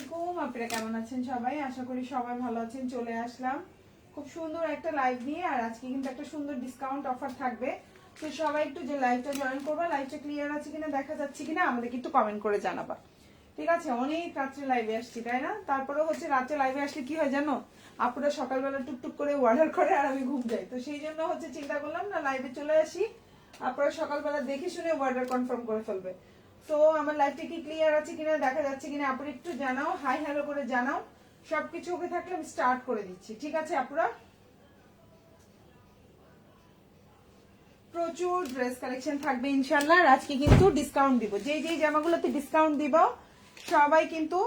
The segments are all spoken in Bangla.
আলাইকুম, আপনারা কেমন আছেন সবাই? আশা করি সবাই ভালো আছেন। চলে আসলাম খুব সুন্দর একটা লাইভ নিয়ে। আর আজকে কিন্তু একটা সুন্দর ডিসকাউন্ট অফার থাকবে। তো সবাই একটু যে লাইভটা জয়েন করবা, লাইভটা ক্লিয়ার আছে কিনা, দেখা যাচ্ছে কিনা আমাদেরকে একটু কমেন্ট করে জানাবা, ঠিক আছে? অনেক রাত্রে লাইভে আসছি, তাই না? তারপরে হচ্ছে রাত্রে লাইভে আসলে কি হয় জানো, আপুরা সকালবেলা টুকটুক করে অর্ডার করে আর আমি ঘুম যাই। তো সেই জন্য হচ্ছে চিন্তা করলাম না লাইভে চলে আসি, আপনারা সকালবেলা দেখে শুনে অর্ডার কনফার্ম করে ফেলবে। তো আমার লাইভটা কি ক্লিয়ার আছে কিনা, দেখা যাচ্ছে কিনা আপুরা একটু জানাও, হাই হ্যালো করে জানাও। সবকিছু ওকে থাকলে আমি স্টার্ট করে দিচ্ছি, ঠিক আছে আপুরা? প্রচুর ড্রেস কালেকশন থাকবে ইনশাল্লাহ। আর আজকে কিন্তু ডিসকাউন্ট দিব, যেই যেই জামাগুলোতে ডিসকাউন্ট দিব সবাই কিন্তু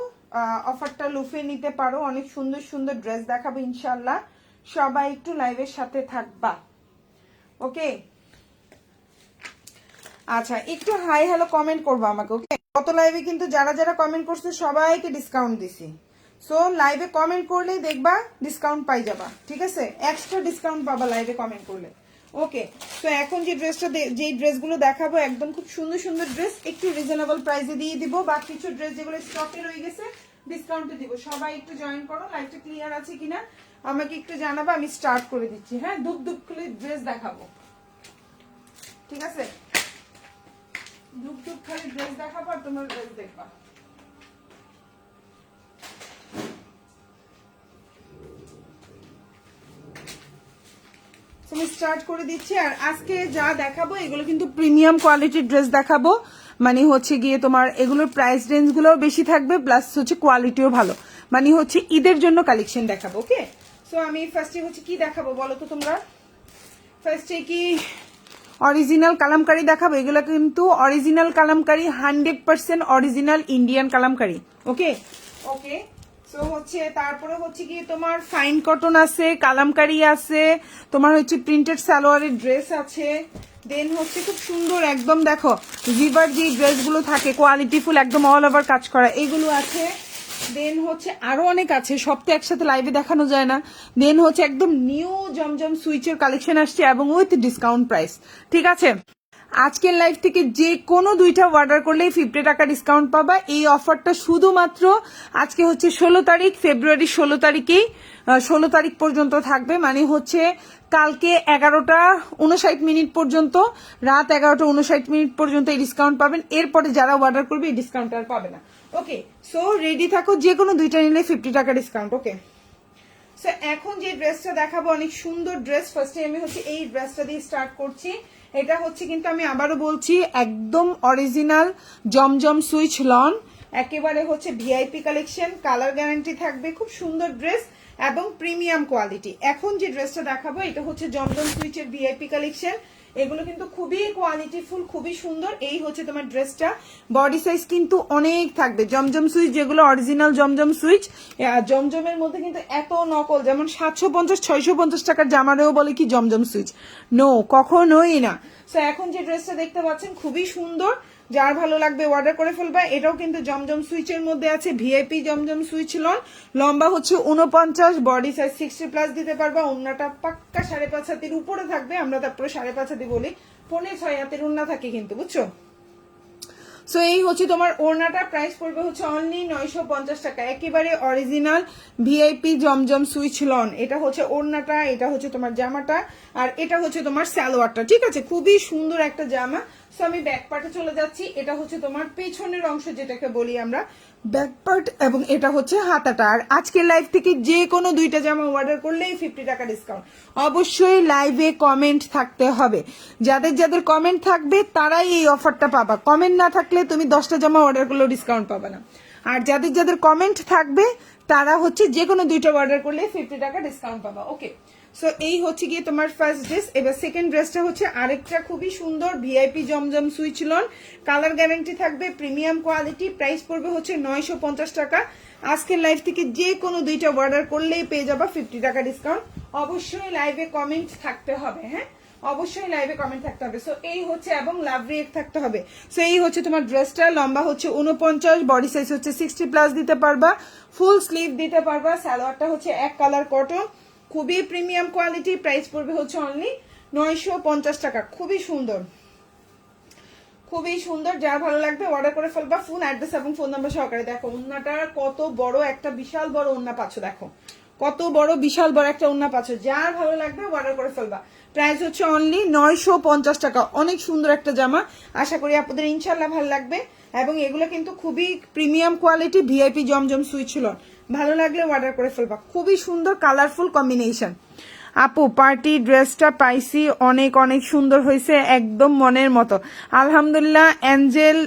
অফারটা লুফে নিতে পারো। অনেক সুন্দর সুন্দর ড্রেস দেখাবো ইনশাল্লাহ। সবাই একটু লাইভের সাথে থাকবা, ওকে? আচ্ছা, একটু হাই হ্যালো কমেন্ট করবো আমাকে, ওকে? গত লাইভে কিন্তু যারা যারা কমেন্ট করছে সবাইকে ডিসকাউন্ট দিছি। সো লাইভে কমেন্ট করলে দেখবা ডিসকাউন্ট পাই যাবা, ঠিক আছে? এক্সট্রা ডিসকাউন্ট পাবা লাইভে কমেন্ট করলে, ওকে? তো এখন যে ড্রেসটা, যে ড্রেসগুলো দেখাবো একদম খুব সুন্দর সুন্দর ড্রেস, একটু রিজনেবল প্রাইসে দিয়ে দিব। বা কিছু ড্রেস যেগুলো স্টকে রয়ে গেছে ডিসকাউন্টে দিব। সবাই একটু জয়েন করো, লাইভটা ক্লিয়ার আছে কিনা আমাকে একটু জানাবা, আমি স্টার্ট করে দিচ্ছি। হ্যাঁ, দুপ দুপ করে ড্রেস দেখাবো, ঠিক আছে? দুপ খালি ড্রেস দেখাবো আর তোমার ড্রেস দেখবা। আমি স্টার্ট করে দিচ্ছি। আর আজকে যা দেখাবো এগুলো কিন্তু প্রিমিয়াম কোয়ালিটির ড্রেস দেখাবো, মানে হচ্ছে গিয়ে তোমার এগুলোর প্রাইস রেঞ্জ গুলোও বেশি থাকবে, প্লাস হচ্ছে কোয়ালিটিও ভালো, মানে হচ্ছে ঈদের জন্য কালেকশন দেখাবো, ওকে? সো আমি ফার্স্টে হচ্ছে কি দেখাবো বলো তো তোমরা? ফার্স্টে কি অরিজিনাল কালামকারি দেখাবো। এগুলো কিন্তু original Kalamkari, 100% original Indian Kalamkari, okay? Okay, so হচ্ছে তারপরে হচ্ছে কি তোমার ফাইন কটন আছে, কালামকারি আছে, তোমার হচ্ছে প্রিন্টেড সালোয়ারের ড্রেস আছে। দেন হচ্ছে খুব সুন্দর একদম দেখো রিভার যে ড্রেসগুলো থাকে কোয়ালিটিফুল, একদম অল ওভার কাজ করা, এগুলো আছে। দেন হচ্ছে আরো অনেক আছে, সব তো একসাথে লাইভে দেখানো যায় না। দেন হচ্ছে একদম নিউ জমজম সুইচের কালেকশন আসছে এবং উইথ ডিসকাউন্ট প্রাইস, ঠিক আছে? আজকের লাইভ থেকে যে কোনো দুইটা অর্ডার করলেই 50 টাকা ডিসকাউন্ট পাবা। এই অফারটা শুধুমাত্র আজকে হচ্ছে 16 তারিখ, ফেব্রুয়ারি 16 তারিখেই, 16 তারিখ পর্যন্ত থাকবে, মানে হচ্ছে কালকে 11:59 পর্যন্ত, রাত 11:59 পর্যন্ত এই ডিসকাউন্ট পাবেন। এরপরে যারা অর্ডার করবে এই ডিসকাউন্ট আর পাবে না, ওকে? সো রেডি থাকো, যে কোনো দুইটা নিলে 50 টাকা ডিসকাউন্ট, ওকে? সো এখন যে ড্রেসটা দেখাবো অনেক সুন্দর ড্রেস। ফার্স্টে আমি হচ্ছে এই ড্রেসটা দিয়ে স্টার্ট করছি। এটা হচ্ছে কিন্তু আমি আবারও বলছি একদম অরিজিনাল জমজম সুইচ লন, একেবারে হচ্ছে ভিআইপি কালেকশন, কালার গ্যারান্টি থাকবে, খুব সুন্দর ড্রেস এবং প্রিমিয়াম কোয়ালিটি। এখন যে ড্রেসটা দেখাবো এটা হচ্ছে জমজম সুইচের ভিআইপি কালেকশন। এগুলো কিন্তু খুবই কোয়ালিটিফুল, খুবই সুন্দর। এই হচ্ছে তোমার ড্রেসটা, বডি সাইজ কিন্তু অনেক থাকবে। জমজম সুইচ যেগুলো অরিজিনাল জমজম সুইচ, জমজমের মধ্যে কিন্তু এত নকল, যেমন 750-650 টাকার জামারেও বলে কি জমজম সুইচ, নো, কখনোই না। সো এখন যে ড্রেসটা দেখতে পাচ্ছেন খুবই সুন্দর, যার ভালো লাগবে অর্ডার করে ফেলবা। এটাও কিন্তু জমজম সুইচের মধ্যে আছে, ভিআইপি জমজম সুইচ লন। লম্বা হচ্ছে 49, বডি সাইজ 60+ দিতে পারবা। ওন্নাটা পাক্কা 5.5 হাতের উপরে থাকবে, আমরা তারপরে 5.5 হাতে বলি, 5.5 হাতের ওন্না থাকে কিন্তু, বুঝছো? সো এই হচ্ছে তোমার ওড়নাটা, প্রাইস পড়বে হচ্ছে অনলি 950 টাকা, একেবারে অরিজিনাল ভিআইপি জমজম সুইচ লন। এটা হচ্ছে ওড়নাটা, এটা হচ্ছে তোমার জামাটা, আর এটা হচ্ছে তোমার সালোয়ারটা, ঠিক আছে? খুবই সুন্দর একটা জামা। সো আমি ব্যাক পার্টে চলে যাচ্ছি। এটা হচ্ছে তোমার পেছনের অংশ, যেটাকে বলি আমরা ব্যাক পার্ট, এবং এটা হচ্ছে হাতাটা। আর আজকের লাইভ থেকে যে কোনো দুইটা জামা অর্ডার করলেই 50 টাকা ডিসকাউন্ট। অবশ্যই লাইভে কমেন্ট থাকতে হবে, যাদের যাদের কমেন্ট থাকবে তারাই এই অফারটা পাবা। কমেন্ট না থাকলে তুমি 10টা জামা অর্ডার করলেও ডিসকাউন্ট পাবে না। আর যাদের যাদের কমেন্ট থাকবে তারা হচ্ছে যে কোনো দুইটা অর্ডার করলে 50 টাকা ডিসকাউন্ট পাবা, ওকে? সো এই হচ্ছে গিয়ে তোমার ফার্স্ট ড্রেস। এবার সেকেন্ড ড্রেসটা হচ্ছে আরেকটা খুবই সুন্দর ভিআইপি জমজম সুইচ লন, কালার গ্যারান্টি থাকবে, প্রিমিয়াম কোয়ালিটি, প্রাইস পড়বে হচ্ছে 950 টাকা। আজকের লাইভ থেকে যে কোনো দুইটা অর্ডার করলেই পেয়ে যাবা 50 টাকা ডিসকাউন্ট। অবশ্যই লাইভে কমেন্ট থাকতে হবে, হ্যাঁ, অবশ্যই লাইভে কমেন্ট থাকতে হবে। সো এই হচ্ছে, এবং লাভ রিয়েক্ট থাকতে হবে। সো এই হচ্ছে তোমার ড্রেসটা, লম্বা হচ্ছে 49, বডি সাইজ হচ্ছে 60+ দিতে পারবা, ফুল স্লিভ দিতে পারবা। সালোয়ারটা হচ্ছে এক কালার কটন, খুবই প্রিমিয়াম কোয়ালিটি, প্রাইস পড়বে হচ্ছে অনলি 950 টাকা, খুবই সুন্দর। খুবই সুন্দর, যার ভালো লাগবে অর্ডার করে ফেলবা। ফুল অ্যাড্রেস এবং ফোন নাম্বার সহকারে। দেখো ওন্নাটা কত বড়, একটা বিশাল বড় ওন্না পাচ্ছ, দেখো কত বড় বিশাল বড় একটা ওন্না পাচ্ছ, যার ভালো লাগবে অর্ডার করে ফেলবা। প্রাইস হচ্ছে অনলি 950 টাকা। অনেক সুন্দর একটা জামা, আশা করি আপনাদের ইনশাল্লাহ ভালো লাগবে। এবং এগুলো কিন্তু খুবই প্রিমিয়াম কোয়ালিটি, ভিআইপি জমজম সুইচ ছিল। ভালো লাগলে অর্ডার করে ফেলবা। খুবই সুন্দর কালারফুল কম্বিনেশন। আপু পার্টি ড্রেসটা পাইছি, অনেক অনেক সুন্দর হয়েছে, একদম মনের মতো। আলহামদুলিল্লাহ। অ্যাঞ্জেল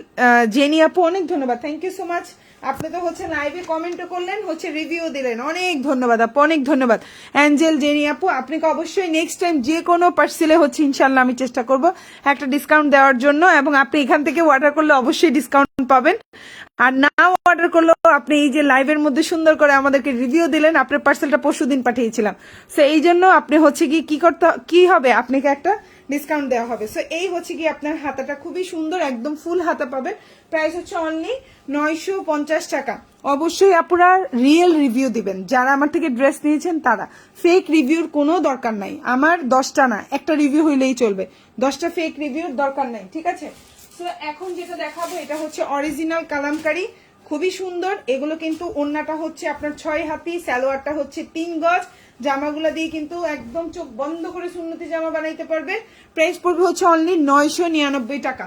জেনি আপু অনেক ধন্যবাদ, থ্যাংক ইউ সো মাচ। আপনি তো হচ্ছে লাইভে কমেন্টও করলেন, হচ্ছে রিভিউ দিলেন, অনেক ধন্যবাদ আপু, অনেক ধন্যবাদ। অ্যাঞ্জেল জেনি আপু আপনাকে অবশ্যই নেক্সট টাইম যে কোনো পার্সেলে হচ্ছে ইনশাল্লাহ আমি চেষ্টা করব একটা ডিসকাউন্ট দেওয়ার জন্য, এবং আপনি এখান থেকে অর্ডার করলে অবশ্যই ডিসকাউন্ট পাবেন। আর না অর্ডার করলেও আপনি এই যে লাইভের মধ্যে সুন্দর করে আমাদেরকে রিভিউ দিলেন, আপনার পার্সেলটা পরশুদিন পাঠিয়েছিলাম, সো এই জন্য আপনি হচ্ছে কি হবে, আপনাকে একটা ডিসকাউন্ট দেওয়া হবে। সো এই হচ্ছে কি আপনার হাতাটা খুবই সুন্দর, একদম ফুল হাতা পাবেন। প্রাইস হচ্ছে অনলি 950 টাকা। অবশ্যই আপনারা রিয়েল রিভিউ দিবেন, যারা আমার থেকে ড্রেস নিয়েছেন তারা। ফেক রিভিউর কোনো দরকার নাই, আমার 10টা না, একটা রিভিউ হইলেই চলবে, 10টা ফেক রিভিউর দরকার নাই, ঠিক আছে। তো এখন যেটা দেখাবো এটা হচ্ছে অরিজিনাল কালামকারী, খুবই সুন্দর। এগুলো কিন্তু ওন্নাটা হচ্ছে আপনার 6 হাতি, সালোয়ারটা হচ্ছে 3 গজ। জামাগুলো দিয়ে কিন্তু একদম চোখ বন্ধ করে সুন্নতি জামা বানাইতে পারবে। প্রাইস পড়বে হচ্ছে অনলি 999 টাকা।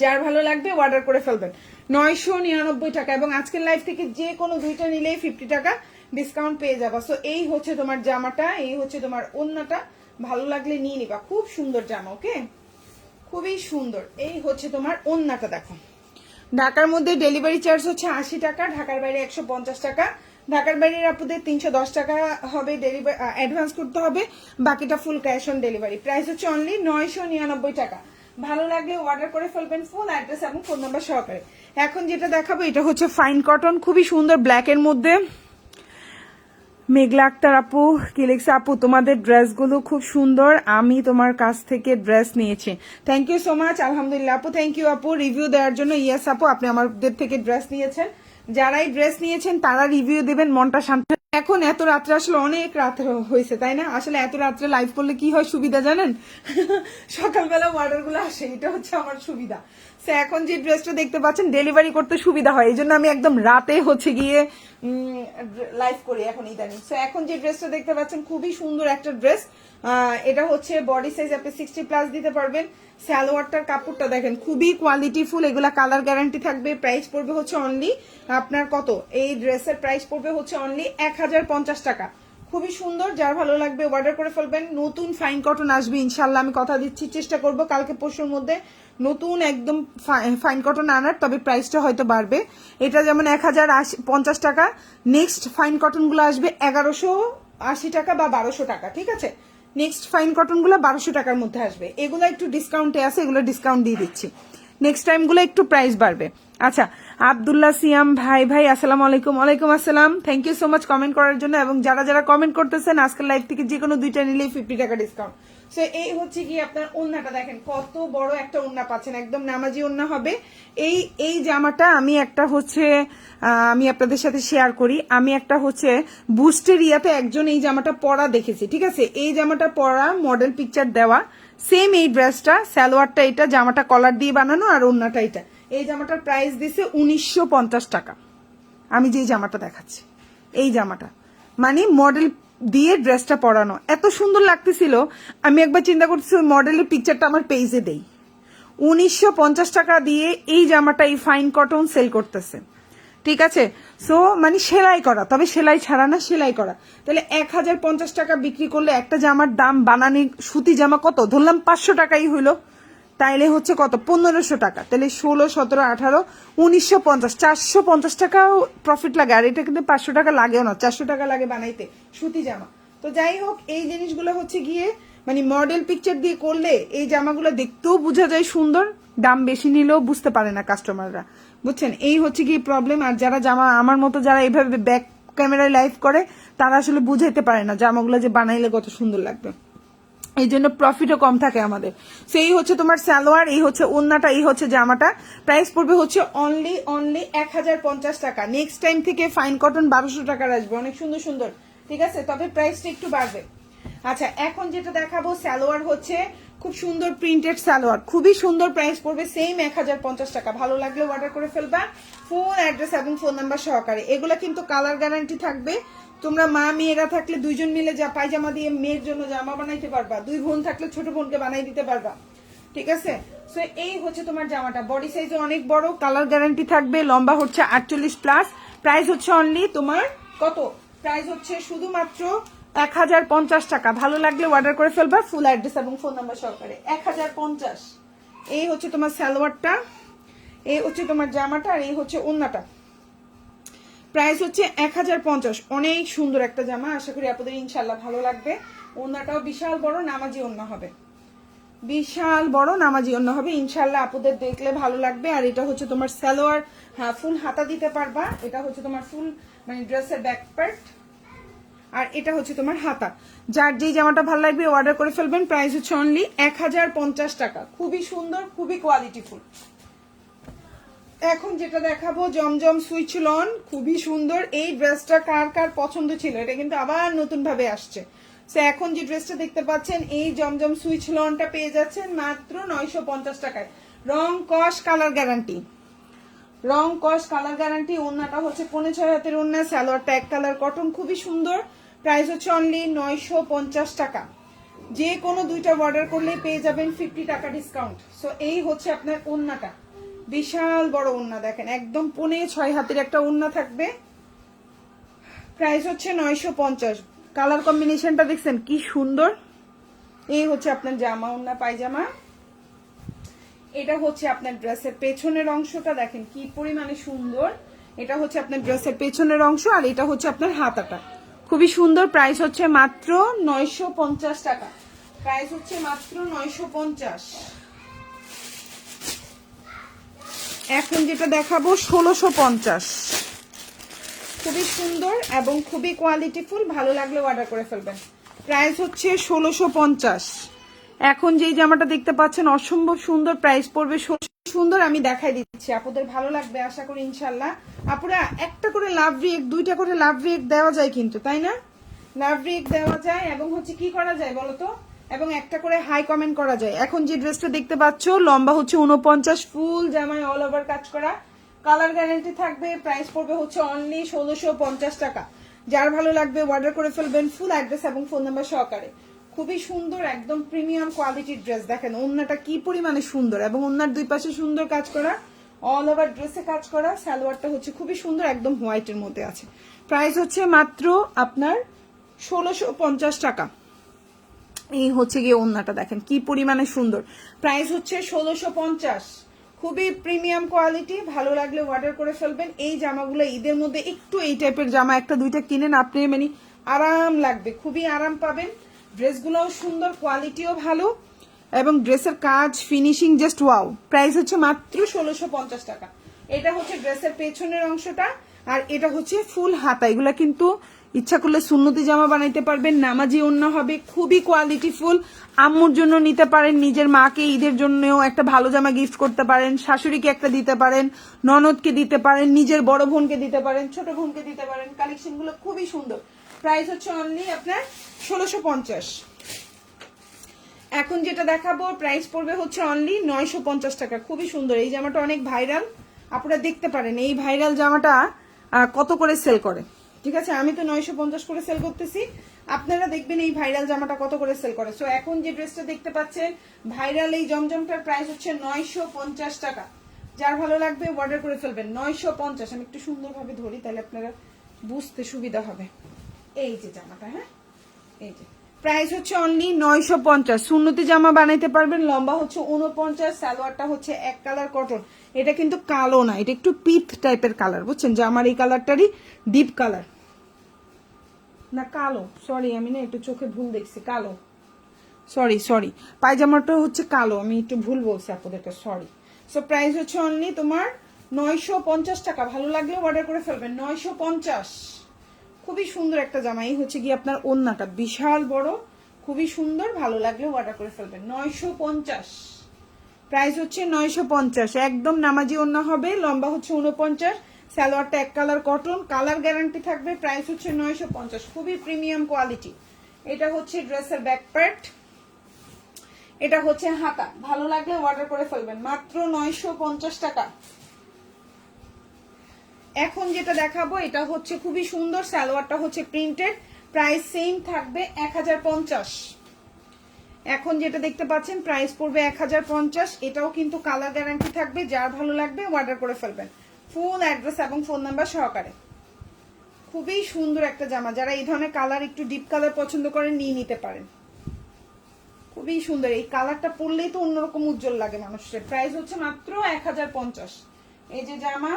যার ভালো লাগবে অর্ডার করে ফেলবেন, 999 টাকা। এবং আজকের লাইভ থেকে যে কোনো দুইটা নিলেই 50 টাকা ডিসকাউন্ট পেয়ে যাবা। সো এই হচ্ছে তোমার জামাটা, এই হচ্ছে তোমার ওন্নাটা, ভালো লাগলে নিয়ে নিবা। খুব সুন্দর জামা, ওকে, খুবই সুন্দর। এই হচ্ছে তোমার ওন্নাটা, দেখো। ঢাকার মধ্যে ডেলিভারি চার্জ হচ্ছে 80 টাকা, ঢাকার বাইরে 150 টাকা। ঢাকার বাইরের আপনাদের 310 টাকা হবে ডেলিভারি, অ্যাডভান্স করতে হবে, বাকিটা full cash on delivery. Price হচ্ছে অনলি 999 টাকা। ভালো লাগলে অর্ডার করে ফেলবেন, ফুল অ্যাড্রেস এবং ফোন নাম্বার সহকারে। এখন যেটা দেখাবো এটা হচ্ছে ফাইন কটন, খুবই সুন্দর ব্ল্যাকের মধ্যে। মেঘলা আক্তার আপু, কিলেক্স আপু, তোমাদের ড্রেসগুলো খুব সুন্দর, আমি তোমার কাছ থেকে ড্রেস নিয়েছি। Thank you so much. আলহামদুলিল্লাহ আপু, থ্যাংক ইউ আপু রিভিউ দেওয়ার জন্য। ইয়েস আপু, আপনি আমাদের থেকে ড্রেস নিয়েছেন, যারাই ড্রেস নিয়েছেন তারা রিভিউ দিবেন, মনটা শান্ত। এখন এত রাত্রে, আসলে অনেক রাত হয়েছে তাই না, আসলে এত রাত্রে লাইভ করলে কি হয় সুবিধা জানেন, সকালবেলা অর্ডার গুলো আসে, এটা হচ্ছে আমার সুবিধা। সো এখন যে ড্রেসটা দেখতে পাচ্ছেন ডেলিভারি করতে সুবিধা হয়, এই জন্য আমি একদম রাতে হচ্ছে গিয়ে লাইভ করি এখন ইদানিং। সো এখন যে ড্রেসটা দেখতে পাচ্ছেন খুবই সুন্দর একটা ড্রেস, এটা হচ্ছে বডি সাইজ আপনি 60+ দিতে পারবেন। সালোয়ারটার কাপড়টা দেখেন খুবই কোয়ালিটিফুল, এগুলা কালার গ্যারান্টি থাকবে। প্রাইস পড়বে হচ্ছে অনলি আপনার কত, এই ড্রেসের প্রাইস পড়বে হচ্ছে অনলি 1050 টাকা। খুবই সুন্দর, যার ভালো লাগবে অর্ডার করে ফেলবেন। নতুন ফাইন কটন আসবে ইনশাল্লাহ, আমি কথা দিচ্ছি, চেষ্টা করব কালকে পরশুর মধ্যে নতুন একদম ফাইন কটন আনার, তবে প্রাইসটা হয়তো বাড়বে। এটা যেমন 1050 টাকা, নেক্সট ফাইন কটন গুলো আসবে 1180 টাকা বা 1200 টাকা, ঠিক আছে। নেক্সট ফাইন কটন গুলো 1200 টাকার মধ্যে আসবে, এগুলো একটু ডিসকাউন্টে আছে, এগুলো ডিসকাউন্ট দিয়ে দিচ্ছি। নেক্সট টাইম গুলো একটু প্রাইস বাড়বে। আচ্ছা, আব্দুল্লাহ সিয়াম ভাই আসসালামু আলাইকুম। ওয়ালাইকুম আসসালাম, thank you so much comment করার জন্য। এবং যারা যারা কমেন্ট করতেছেন আজকের লাইভ থেকে যে কোনো দুইটা নিলেই 50 টাকা ডিসকাউন্ট। সো এই হচ্ছে কি আপনার ওন্নাটা দেখেন, কত বড় একটা ওন্না পাচ্ছেন, একদম নামাজি ওন্না হবে। এই জামাটা আমি একটা হচ্ছে আমি আপনাদের সাথে শেয়ার করি, আমি একটা হচ্ছে বুস্টের ইয়াতে একজন এই জামাটা পরা দেখেছি, ঠিক আছে। এই জামাটা পরা, মডেল পিকচার দেওয়া, সেম এই ড্রেসটা, সালোয়ারটা এটা, জামাটা কলার দিয়ে বানানো, আর ওন্নাটা এটা। এই জামাটার প্রাইস দিছে 1950 টাকা। আমি যে জামাটা দেখাচ্ছি, এই জামাটা মানে মডেল দিয়ে ড্রেসটা পরানো, এত সুন্দর লাগতেছিল, আমি একবার চিন্তা করতেছি ওই মডেলের পিকচারটা আমার পেজে দেই। 1950 টাকা দিয়ে এই জামাটা এই ফাইন কটন সেল করতেছে, ঠিক আছে। সো মানে সেলাই করা, তবে সেলাই ছাড়া না, সেলাই করা। তাহলে 1050 টাকা বিক্রি করলে একটা জামার দাম, বানানি সুতি জামা কত ধরলাম 500 টাকাই হইলো, তাইলে হচ্ছে কত 1500 টাকা, তাহলে 16, 17, 18, 1950, 450 টাকাও প্রফিট লাগে। আর এটা কিন্তু 500 টাকা লাগেও না, 400 টাকা লাগে বানাইতে সুতি জামা। তো যাই হোক, এই জিনিসগুলো হচ্ছে গিয়ে মানে মডেল পিকচার দিয়ে করলে এই জামাগুলো দেখতেও বোঝা যায় সুন্দর, দাম বেশি নিলেও বুঝতে পারে না কাস্টমাররা, বুঝছেন। এই হচ্ছে গিয়ে প্রবলেম। আর যারা জামা আমার মতো যারা এইভাবে ব্যাক ক্যামেরায় লাইভ করে, তারা আসলে বুঝাইতে পারে না জামাগুলো যে বানাইলে কত সুন্দর লাগবে, এই জন্য প্রফিটও কম থাকে আমাদের। সেই হচ্ছে তোমার সালোয়ার, এই হচ্ছে ওন্নাটা, এই হচ্ছে জামাটা। প্রাইস পড়বে হচ্ছে অনলি 1050 টাকা। নেক্সট টাইম থেকে ফাইন কটন 1200 টাকার আসবে, অনেক সুন্দর সুন্দর, ঠিক আছে, তবে প্রাইসটা একটু বাড়বে। আচ্ছা, এখন যেটা দেখাবো সালোয়ার হচ্ছে খুব সুন্দর প্রিন্টেড সালোয়ার, খুবই সুন্দর, প্রাইস পড়বে সেম 1050 টাকা। ভালো লাগলে অর্ডার করে ফেলবা ফুল অ্যাড্রেস এবং ফোন নাম্বার সহকারে। এগুলা কিন্তু কালার গ্যারান্টি থাকবে। তোমরা মা মেয়েরা থাকলে দুইজন মিলে যা পায়জামা দিয়ে মেয়ের জন্য জামা বানাইতে পারবা, দুই বোন থাকলে ছোট বোনকে বানাই দিতে পারবা, ঠিক আছে। সো এই হচ্ছে তোমার জামাটা, বডি সাইজ অনেক বড়, কালার গ্যারান্টি থাকবে, লম্বা হচ্ছে 48 প্লাস। প্রাইস হচ্ছে অনলি তোমার কত, প্রাইস হচ্ছে শুধুমাত্র 1050 টাকা। ভালো লাগলে অর্ডার করে ফেলবা ফুল অ্যাড্রেস এবং ফোন নাম্বার সহকারে। 1050। এই হচ্ছে তোমার সালোয়ারটা, এই হচ্ছে তোমার জামাটা, আর এই হচ্ছে ওন্নাটা। প্রাইস হচ্ছে 1050। অনেক সুন্দর একটা জামা, আশা করি আপনাদের ইনশাল্লাহ ভালো লাগবে। ওন্নাটাও বিশাল বড় নামাজি ওন্না হবে, বিশাল বড় নামাজি ওন্না হবে, ইনশাল্লাহ আপনাদের দেখলে ভালো লাগবে। আর এটা হচ্ছে তোমার সালোয়ার, হ্যাঁ ফুল হাতা দিতে পারবা। এটা হচ্ছে তোমার ফুল মানে ড্রেসের ব্যাক পার্ট, আর এটা হচ্ছে তোমার হাতা। যার যেই জামাটা ভালো লাগবে অর্ডার করে ফেলবেন। প্রাইস হচ্ছে অনলি 1050 টাকা। খুবই সুন্দর, খুবই কোয়ালিটিফুল। এখন যেটা দেখাবো জমজম সুইচ লন, খুবই সুন্দর। এই ড্রেসটা কার কার পছন্দ ছিল, এটা কিন্তু আবার নতুন ভাবে আসছে। সো এখন যে ড্রেসটা দেখতে পাচ্ছেন এই জমজম সুইচ লনটা পেয়ে যাচ্ছেন মাত্র 950 টাকায়। রং কস কালার গ্যারান্টি, রং কস কালার গ্যারান্টি। ওন্নাটা হচ্ছে 5.5 হাতের ওন্না, সালোয়ারটা এক কালার কটন, খুবই সুন্দর। প্রাইস হচ্ছে অনলি 950 টাকা। যে কোনো দুইটা অর্ডার করলে পেয়ে যাবেন 50 টাকা ডিসকাউন্ট। সো এই হচ্ছে আপনার ওন্নাটা, বিশাল বড় ওন্না, দেখেন একদম 5.5 হাতের একটা ওন্না থাকবে। প্রাইস হচ্ছে 950। কালার কম্বিনেশনটা দেখছেন কি সুন্দর। এই হচ্ছে আপনার জামা, ওন্না পায়জামা। এটা হচ্ছে আপনার ড্রেসের পেছনের অংশটা, দেখেন কি পরিমাণে সুন্দর। এটা হচ্ছে আপনার ড্রেসের পেছনের অংশ, আর এটা হচ্ছে আপনার হাতাটা, খুবই সুন্দর। প্রাইস হচ্ছে মাত্র 950 টাকা। প্রাইস হচ্ছে মাত্র 950। এখন যেটা দেখাবো 1650, খুবই সুন্দর এবং খুবই কোয়ালিটিফুল। ভালো লাগলে অর্ডার করে ফেলবেন। প্রাইস হচ্ছে 1650। এখন যেই জামাটা দেখতে পাচ্ছেন অসম্ভব সুন্দর, প্রাইস পড়বে সুন্দর। আমি দেখাই দিচ্ছি, আপনাদের ভালো লাগবে আশা করি ইনশাল্লাহ। আপুরা একটা করে লাভ রিয়েক্ট, দুইটা করে লাভ রিয়েক্ট দেওয়া যায় কিন্তু, তাই না? লাভ রিয়েক্ট দেওয়া যায় এবং হচ্ছে কি করা যায় বলতো, এবং একটা করে হাই কমেন্ট করা যায়। এখন যে ড্রেসটা দেখতে পাচ্ছ লম্বা হচ্ছে 49, ফুল জামায় অল ওভার কাজ করা, কালার গ্যারান্টি থাকবে। প্রাইস পড়বে হচ্ছে অনলি 1650 টাকা। যার ভালো লাগবে অর্ডার করে ফেলবেন ফুল অ্যাড্রেস এবং ফোন নাম্বার সহকারে। খুবই সুন্দর, একদম প্রিমিয়াম কোয়ালিটির ড্রেস। দেখেন ওন্নাটা কি পরিমাণে সুন্দর, এবং ওন্নার দুই পাশে সুন্দর কাজ করা, অল ওভার ড্রেসে কাজ করা। সালোয়ারটা হচ্ছে খুবই সুন্দর, একদম হোয়াইটের মধ্যে আছে। প্রাইস হচ্ছে মাত্র আপনার 1650 টাকা। এই হচ্ছে গিয়ে ওন্নাটা, দেখেন কি পরিমাণে সুন্দর। প্রাইস হচ্ছে 1650। খুবই প্রিমিয়াম কোয়ালিটি। ভালো লাগলে অর্ডার করে ফেলবেন। এই জামাগুলো ঈদের মধ্যে একটু এই টাইপের জামা একটা দুইটা কিনেন আপনি, মানে আরাম লাগবে, খুবই আরাম পাবেন। ড্রেসগুলোও সুন্দর, কোয়ালিটিও ভালো, এবং ড্রেসের কাজ ফিনিশিং জাস্ট ওয়াও। প্রাইস হচ্ছে মাত্র 1650 টাকা। এটা হচ্ছে ড্রেসের পেছনের অংশটা, আর এটা হচ্ছে ফুল হাতা। এগুলা কিন্তু ইচ্ছা করলে সুন্নতি জামা বানাইতে পারবেন, নামাজি ওন্না হবে, খুবই কোয়ালিটিফুল। আম্মুর জন্য নিতে পারেন, নিজের মাকে ঈদের জন্যও একটা ভালো জামা গিফট করতে পারেন, শাশুড়িকে একটা দিতে পারেন, ননদকে দিতে পারেন, নিজের বড় বোনকে দিতে পারেন, ছোট বোনকে দিতে পারেন। কালেকশন গুলো খুবই সুন্দর। প্রাইস হচ্ছে অনলি আপনার 1650। এখন যেটা দেখাবো প্রাইস পড়বে হচ্ছে অনলি 950 টাকা। খুবই সুন্দর এই জামাটা, অনেক ভাইরাল, আপনারা দেখতে পারেন এই ভাইরাল জামাটা কত করে সেল করে। ঠিক আছে, আমি তো 950 করে সেল করতেছি, আপনারা দেখবেন এই ভাইরাল জামাটা কত করে সেল করে। সো এখন যে ড্রেসটা দেখতে পাচ্ছেন ভাইরাল এই জমজমটার প্রাইস হচ্ছে 950 টাকা। যার ভালো লাগবে অর্ডার করে ফেলবেন। 950। আমি একটু সুন্দরভাবে ধরি তাহলে আপনারা বুঝতে সুবিধা হবে। এই যে জামাটা, হ্যাঁ এই যে প্রাইস হচ্ছে অনলি 950। সুন্নতি জামা বানাইতে পারবেন, লম্বা হচ্ছে 49, সালোয়ারটা হচ্ছে এক কালার কটন। এটা কিন্তু কালো না, এটা একটু পিট টাইপের কালার, বুঝছেন? যে আমার এই কালারটারই ডিপ কালার না, কালো, সরি আমি না একটু চোখে ভুল দেখছি, কালো, সরি পায়জামাটা হচ্ছে কালো, আমি একটু ভুল বলছি আপনাদেরকে, সরি। সো প্রাইস হচ্ছে অনলি তোমার 950 টাকা। ভালো লাগলে অর্ডার করে ফেলবেন। 950। খুবই সুন্দর একটা জামা। এই হচ্ছে গিয়ে আপনার ওন্নাটা বিশাল বড়, খুবই সুন্দর। ভালো লাগলে অর্ডার করে ফেলবেন। 950। প্রাইস হচ্ছে 950। একদম নামাজি ওন্না হবে, লম্বা হচ্ছে 49, সালোয়ারটা এক কালার কটন, কালার গ্যারান্টি থাকবে। প্রাইস হচ্ছে 950। খুবই প্রিমিয়াম কোয়ালিটি। এটা হচ্ছে ড্রেসের ব্যাক পার্ট, এটা হচ্ছে হাতা, ভালো লাগলে অর্ডার করে ফেলবেন, মাত্র 950 টাকা। এখন যেটা দেখাবো এটা হচ্ছে খুবই সুন্দর, সালোয়ারটা হচ্ছে প্রিন্টেড, প্রাইস সেম থাকবে 1050। এখন যেটা দেখতে পাচ্ছেন প্রাইস পড়বে 1050, এটাও কিন্তু কালার গ্যারান্টি থাকবে, যার ভালো লাগবে অর্ডার করে ফেলবেন ফুল অ্যাড্রেস এবং ফোন নাম্বার সহকারে। খুবই সুন্দর একটা জামা, যারা এই ধরনের কালার একটু ডিপ কালার পছন্দ করেন নিয়ে নিতে পারেন, খুবই সুন্দর। এই কালারটা পরলেই তো অন্যরকম উজ্জ্বল লাগে মানুষের। প্রাইস হচ্ছে মাত্র 1050। এই যে জামা,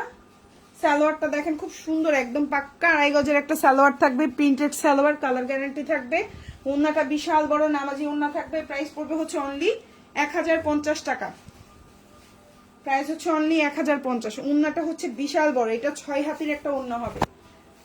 সালোয়ারটা দেখেন খুব সুন্দর, একদম পাক্কা আড়াই গজের একটা সালোয়ার থাকবে, প্রিন্টেড সালোয়ার, কালার গ্যারান্টি থাকবে। ওন্নাটা বিশাল বড় নামাজি ওন্না থাকবে। প্রাইস পড়বে হচ্ছে অনলি 1050 টাকা। প্রাইস হচ্ছে অনলি 1050। ওন্নাটা হচ্ছে বিশাল বড়, এটা 6 হাতির একটা ওন্না হবে,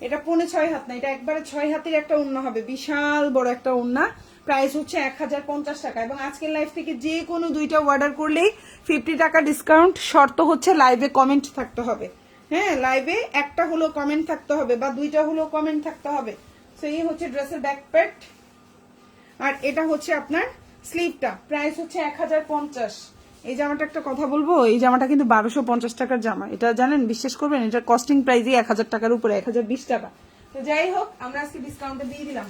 এটা 5.5 হাত না, এটা একবারে 6 হাতির একটা ওন্না হবে, বিশাল বড় একটা ওন্না। প্রাইস হচ্ছে 1050 টাকা। এবং আজকের লাইভ থেকে যে কোনো দুইটা অর্ডার করলেই 50 টাকা ডিসকাউন্ট। শর্ত হচ্ছে লাইভে কমেন্ট থাকতে হবে, হ্যাঁ লাইভে একটা হলো কমেন্ট থাকতে হবে বা দুইটা হলো কমেন্ট থাকতে হবে। সো এই হচ্ছে ড্রেসের ব্যাক পার্ট, আর এটা হচ্ছে আপনার স্লিভটা। প্রাইস হচ্ছে 1050। এই জামাটা একটা কথা বলবো, এই জামাটা কিন্তু 1250 টাকার জামা, এটা জানেন, বিশ্বাস করবেন এটার কস্টিং প্রাইসই 1000 টাকার উপরে, 1020 টাকা। তো যাই হোক, আমরা আজকে ডিসকাউন্টে দিয়ে দিলাম।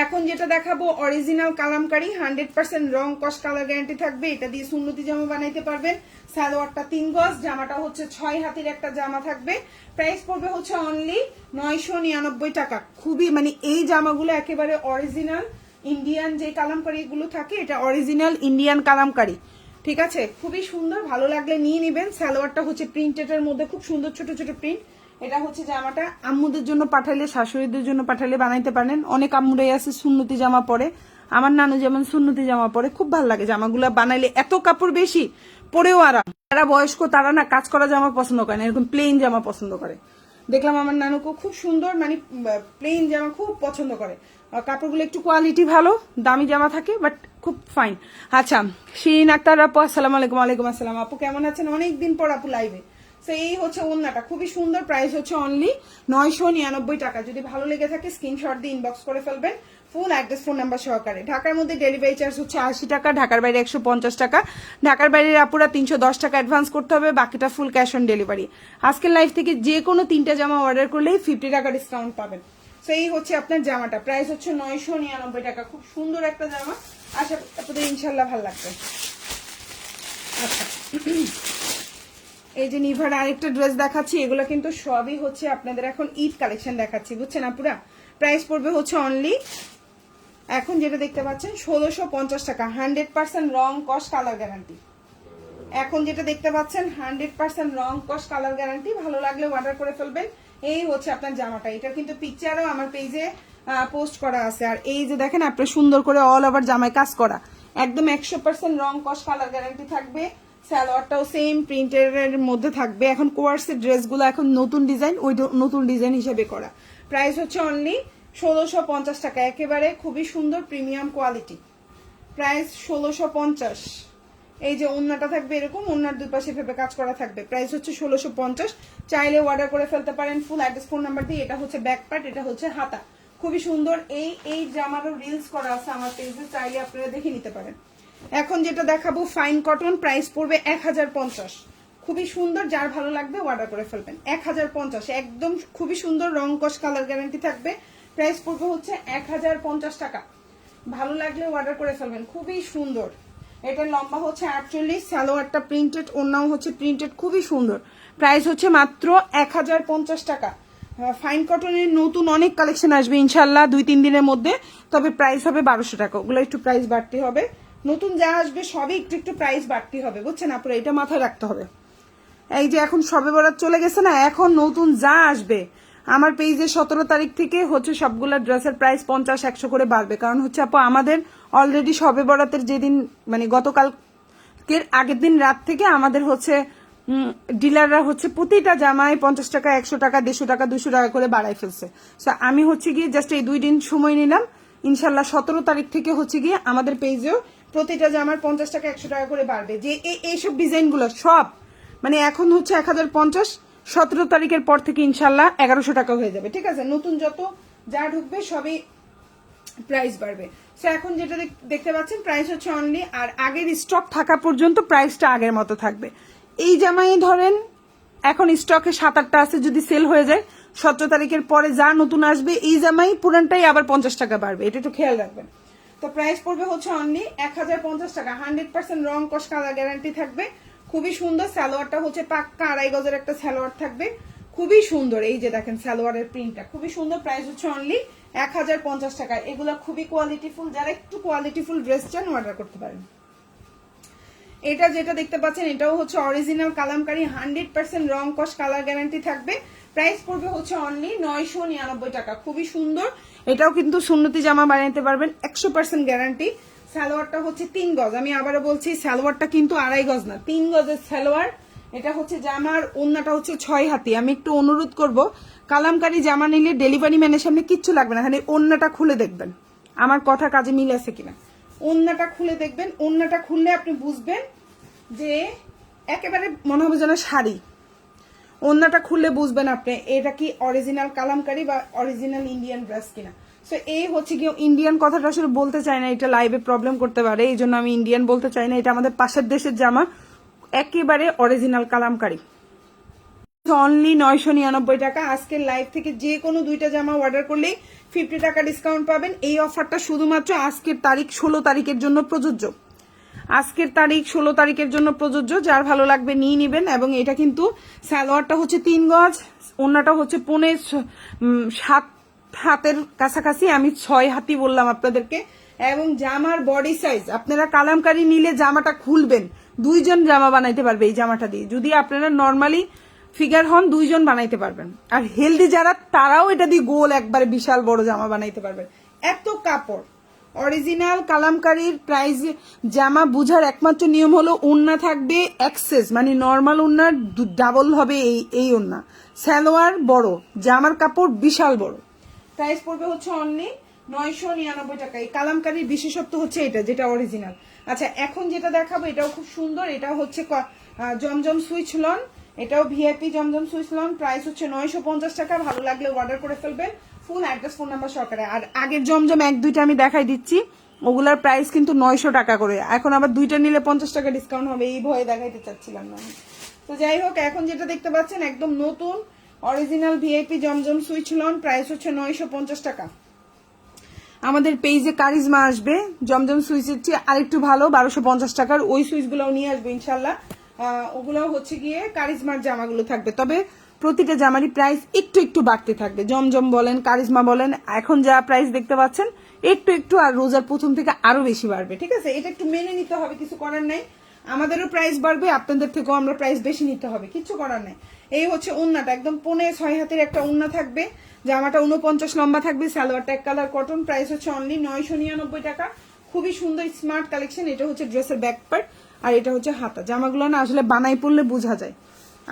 এখন যেটা দেখাবো অরিজিনাল কালামকারী, 100% রং কস কালার গ্যারান্টি থাকবে। এটা দিয়ে সুন্নতি জামা বানাইতে পারবেন। সালোয়ারটা 3 গজ, জামাটা হচ্ছে 6 হাতির একটা জামা থাকবে। প্রাইস পড়বে হচ্ছে অনলি 999 টাকা। খুবই মানে এই জামাগুলো একেবারে অরিজিনাল ইন্ডিয়ান যে কালামকারী গুলো থাকে, এটা অরিজিনাল ইন্ডিয়ান কালামকারী, ঠিক আছে, খুবই সুন্দর, ভালো লাগলে নিয়ে নিবেন। সালোয়ারটা হচ্ছে প্রিন্টেডের মধ্যে খুব সুন্দর ছোট ছোট প্রিন্ট। এটা হচ্ছে জামাটা আম্মুদের জন্য পাঠাইলে, শাশুড়িদের জন্য পাঠাইলে বানাইতে পারেন। অনেক আম্মুরাই আছে সুন্নতি জামা পরে, আমার নানু যেমন সুন্নতি জামা পরে, খুব ভালো লাগে জামাগুলা বানাইলে, এত কাপড় বেশি, পরেও আরাম। যারা বয়স্ক তারা না কাজ করা জামা পছন্দ করে না, এরকম প্লেন জামা পছন্দ করে। দেখলাম আমার নানুকে খুব সুন্দর, মানে প্লেন জামা খুব পছন্দ করে। কাপড়গুলো একটু কোয়ালিটি ভালো, দামি জামা থাকে বাট খুব ফাইন। আচ্ছা, শিরিন আক্তার আপু আসসালামু আলাইকুম। ওয়ালাইকুম আসসালাম আপু, কেমন আছেন? অনেকদিন পর আপু লাইভে। তো এই হচ্ছে ওন্নাটা, খুবই সুন্দর। প্রাইস হচ্ছে অনলি 999 টাকা। যদি ভালো লেগে থাকে স্ক্রিনশট দিয়ে ইনবক্স করে ফেলবেন ফুল অ্যাড্রেস ফোন নাম্বার সহকারে। ঢাকার মধ্যে ডেলিভারি চার্জ হচ্ছে 80 টাকা, ঢাকার বাইরে 150 টাকা। ঢাকার বাইরের আপুরা 310 টাকা অ্যাডভান্স করতে হবে, বাকিটা ফুল ক্যাশ অন ডেলিভারি। আজকের লাইভ থেকে যে কোনো 3টা জামা অর্ডার করলেই 50 টাকা ডিসকাউন্ট পাবেন। তো এই হচ্ছে আপনার জামাটা, প্রাইস হচ্ছে 999 টাকা। খুব সুন্দর একটা জামা, আশা করি আপনাদের ইনশাল্লাহ ভালো লাগবে। আচ্ছা, এই যে নিভার আরেকটা ড্রেস দেখাচ্ছি, এগুলো কিন্তু সবই হচ্ছে আপনাদের এখন ঈদ কালেকশন দেখাচ্ছি, বুঝছেন আপুরা। প্রাইস পড়বে হচ্ছে অনলি, এখন যেটা দেখতে পাচ্ছেন 1650 টাকা, 100% রং কস কালার গ্যারান্টি। এখন যেটা দেখতে পাচ্ছেন 100% রং কস কালার গ্যারান্টি, ভালো লাগলে অর্ডার করে ফেলবেন। এই হচ্ছে আপনার জামাটা, এটা কিন্তু পিকচারও আমার পেজে পোস্ট করা আছে। আর এই যে দেখেন আপনার সুন্দর করে অল ওভার জামায় কাজ করা, একদম 100% রং কস কালার গ্যারান্টি থাকবে। সালোয়ারটাও সেম প্রিন্টের মধ্যে থাকবে। এখন কোয়ার্সের ড্রেসগুলো এখন নতুন ডিজাইন, ওই নতুন ডিজাইন হিসেবে করা। প্রাইস হচ্ছে অনলি 1650 টাকা, একেবারে খুবই সুন্দর প্রিমিয়াম কোয়ালিটি। প্রাইস 1650। এই যে ওন্নাটা থাকবে এরকম, ওন্নার দুই পাশে ভেবে কাজ করা থাকবে। প্রাইস হচ্ছে 1650। চাইলে অর্ডার করে ফেলতে পারেন ফুল অ্যাড্রেস ফোন নাম্বার দিয়ে। এটা হচ্ছে ব্যাক পার্ট, এটা হচ্ছে হাতা, খুবই সুন্দর। এই জামারও রিলস করা আছে আমার পেজে, চাইলে আপনারা দেখে নিতে পারেন। এখন যেটা দেখাবো ফাইন কটন, প্রাইস পড়বে 1050। খুবই সুন্দর, যার ভালো লাগবে অর্ডার করে ফেলবেন। 1050 একদম খুবই সুন্দর, রং কস কালার গ্যারান্টি থাকবে। প্রাইস পড়বে হচ্ছে 1050 টাকা, ভালো লাগলে অর্ডার করে ফেলবেন, খুবই সুন্দর। এটার লম্বা হচ্ছে 48, সালোয়ারটা প্রিন্টেড, ওন্নাও হচ্ছে প্রিন্টেড, খুবই সুন্দর। প্রাইস হচ্ছে মাত্র 1050 টাকা। ফাইন কটনের নতুন অনেক কালেকশন আসবে ইনশাল্লাহ 2-3 দিনের মধ্যে, তবে প্রাইস হবে 1200 টাকা। ওগুলো একটু প্রাইস বাড়তে হবে, নতুন যা আসবে সবই একটু একটু প্রাইস বাড়তি হবে, বুঝছেন আপনারা, এটা মাথায় রাখতে হবে। এই যে এখন সবে বরাত চলে গেছে না, এখন নতুন যা আসবে আমার পেজে 17 তারিখ থেকে হচ্ছে সবগুলা ড্রেসের প্রাইস 50-100 করে বাড়বে। কারণ হচ্ছে আপু আমাদের অলরেডি সবে বরাতের যেদিন, মানে গতকালকের আগের দিন রাত থেকে আমাদের হচ্ছে ডিলাররা হচ্ছে প্রতিটা জামায় 50 টাকা, 100 টাকা, 150 টাকা, 200 টাকা করে বাড়াই ফেলছে। সো আমি হচ্ছে গিয়ে জাস্ট এই 2 দিন সময় নিলাম, ইনশাল্লাহ 17 তারিখ থেকে হচ্ছে গিয়ে আমাদের পেজেও প্রতিটা জামার 50 টাকা, 100 টাকা করে বাড়বে। যে এইসব ডিজাইনগুলো সব মানে এখন হচ্ছে 1050, 17 তারিখের পর থেকে ইনশাল্লাহ 1100 টাকা হয়ে যাবে, ঠিক আছে। নতুন যত যা ঢুকবে সবই প্রাইস বাড়বে। সো এখন যেটা দেখতে পাচ্ছেন প্রাইস হচ্ছে অনলি, আর আগের স্টক থাকা পর্যন্ত প্রাইসটা আগের মতো থাকবে। এই জামাই ধরেন এখন স্টকে 7-8টা আছে, যদি সেল হয়ে যায় 17 তারিখের পরে যা নতুন আসবে এই জামাই পুরানটাই আবার 50 টাকা বাড়বে, এটা একটু খেয়াল রাখবেন। তো প্রাইস পড়বে হচ্ছে অনলি 1050 টাকা। 100% রং কস কালার গ্যারান্টি থাকবে। খুবই সুন্দর। সালোয়ারটা হচ্ছে পাক্কা 2.5 গজের একটা সালোয়ার থাকবে, খুবই সুন্দর। এই যে দেখেন সালোয়ারের প্রিন্টটা খুবই সুন্দর। প্রাইস হচ্ছে অনলি 1050 টাকা। এগুলো খুবই কোয়ালিটিফুল, যারা একটু কোয়ালিটিফুল ড্রেস চান অর্ডার করতে পারেন। এটা যেটা দেখতে পাচ্ছেন এটাও হচ্ছে অরিজিনাল কালামকারী, 100% রং কস কালার গ্যারান্টি থাকবে। প্রাইস পড়বে হচ্ছে অনলি 999 টাকা। খুবই সুন্দর। এটাও কিন্তু সুন্নতি জামা বানাইতে পারবেন, 100% গ্যারান্টি। সালোয়ারটা হচ্ছে 3 গজ। আমি আবারও বলছি সালোয়ারটা কিন্তু 2.5 গজ না, 3 গজের সালোয়ার। এটা হচ্ছে জামার ওন্নাটা হচ্ছে 6 হাতি। আমি একটু অনুরোধ করব, কালামকারী জামা নিলে ডেলিভারি ম্যানের সামনে কিচ্ছু লাগবে না, খালি ওন্নাটা খুলে দেখবেন আমার কথা কাজে মিল আছে কিনা। ওন্নাটা খুলে দেখবেন, ওন্নাটা খুললে আপনি বুঝবেন যে একেবারে মনে হবে যেন শাড়ি। ওন্নাটা খুললে বুঝবেন আপনি এটা কি অরিজিনাল কালামকারী বা অরিজিনাল ইন্ডিয়ান ড্রেস কিনা। সো এই হচ্ছে কি ইন্ডিয়ান কথাটা আসলে বলতে চাই না, এটা লাইভে প্রবলেম করতে পারে, এই জন্য আমি ইন্ডিয়ান বলতে চাই না। এটা আমাদের পাশের দেশের জামা, একেবারে অরিজিনাল কালামকারী। অনলি 999 টাকা। আজকের লাইভ থেকে যে কোনো 2টা জামা অর্ডার করলেই 50 টাকা ডিসকাউন্ট পাবেন। এই অফারটা শুধুমাত্র আজকের তারিখ 16 তারিখের জন্য প্রযোজ্য। আজকের তারিখ 16 তারিখের জন্য প্রযোজ্য। যার ভালো লাগবে নিয়ে নেবেন। এবং এটা কিন্তু সালোয়ারটা হচ্ছে 3 গজ, ওন্নাটা হচ্ছে 7 হাতের কাছাকাছি, আমি 6 হাতি বললাম আপনাদেরকে। এবং জামার বডি সাইজ আপনারা কালামকারী নিলে জামাটা খুলবেন, 2 জন জামা বানাইতে পারবে এই জামাটা দিয়ে। যদি আপনারা নর্মালি ফিগার হন 2 জন বানাইতে পারবেন। আর হেলদি যারা তারাও এটা দিয়ে গোল একবারে বিশাল বড় জামা বানাইতে পারবেন। এত কাপড় অরিজিনাল কালামকারীর প্রাইস। জামা বুঝার একমাত্র নিয়ম হলো ওন্না থাকবে এক্সেস, মানে নর্মাল ওন্নার ডাবল হবে এই ওন্না। সালোয়ার বড়, জামার কাপড় বিশাল বড়। প্রাইস পড়বে হচ্ছে অনলি 999 টাকা। এই কালামকারীর বিশেষত্ব হচ্ছে এটা, যেটা অরিজিনাল। আচ্ছা এখন যেটা দেখাবো এটাও খুব সুন্দর। এটা হচ্ছে জমজম সুইচ লন, এটাও ভিআইপি জমজম সুইচ লন। প্রাইস হচ্ছে 950 টাকা। ভালো লাগলে অর্ডার করে ফেলবেন, ফুল অ্যাড্রেস ফোন নাম্বার সহকারে। আর আগের জমজম 1-2টা আমি দেখাই দিচ্ছি, ওগুলার প্রাইস কিন্তু 900 টাকা করে। এখন আবার 2টা নিলে 50 টাকা ডিসকাউন্ট হবে, এই ভয়ে দেখাইতে চাচ্ছিলাম না। তো যাই হোক, এখন যেটা দেখতে পাচ্ছেন একদম নতুন অরিজিনাল ভিআইপি জমজম সুইচ লন। প্রাইস হচ্ছে 950 টাকা। আমাদের পেজে কারিজমা আসবে জমজম সুইচের চেয়ে আরেকটু ভালো, 1250 টাকার। ওই সুইচগুলোও নিয়ে আসবে ইনশাল্লাহ। ওগুলো হচ্ছে গিয়ে কারিজমার জামাগুলো থাকবে, তবে প্রতিটা জামারই প্রাইস একটু একটু বাড়তে থাকবে। জমজম বলেন কারিজমা বলেন, এখন যা প্রাইস দেখতে পাচ্ছেন একটু একটু, আর রোজার প্রথম থেকে আরো বেশি বাড়বে। ঠিক আছে, এটা একটু মেনে নিতে হবে, কিছু করার নাই। আমাদেরও প্রাইস বাড়বে, আপনাদের থেকেও আমরা প্রাইস বেশি নিতে হবে, কিছু করার নাই। এই হচ্ছে ওন্নাটা, একদম 6.5 হাতের একটা ওন্না থাকবে। জামাটা 49 লম্বা থাকবে। সালোয়ারটা এক কালার কটন। প্রাইস হচ্ছে অনলি 999 টাকা। খুবই সুন্দর স্মার্ট কালেকশন। এটা হচ্ছে ড্রেসের ব্যাক পার্ট, আর এটা হচ্ছে হাতা। জামাগুলো না আসলে বানাই পড়লে বোঝা যায়,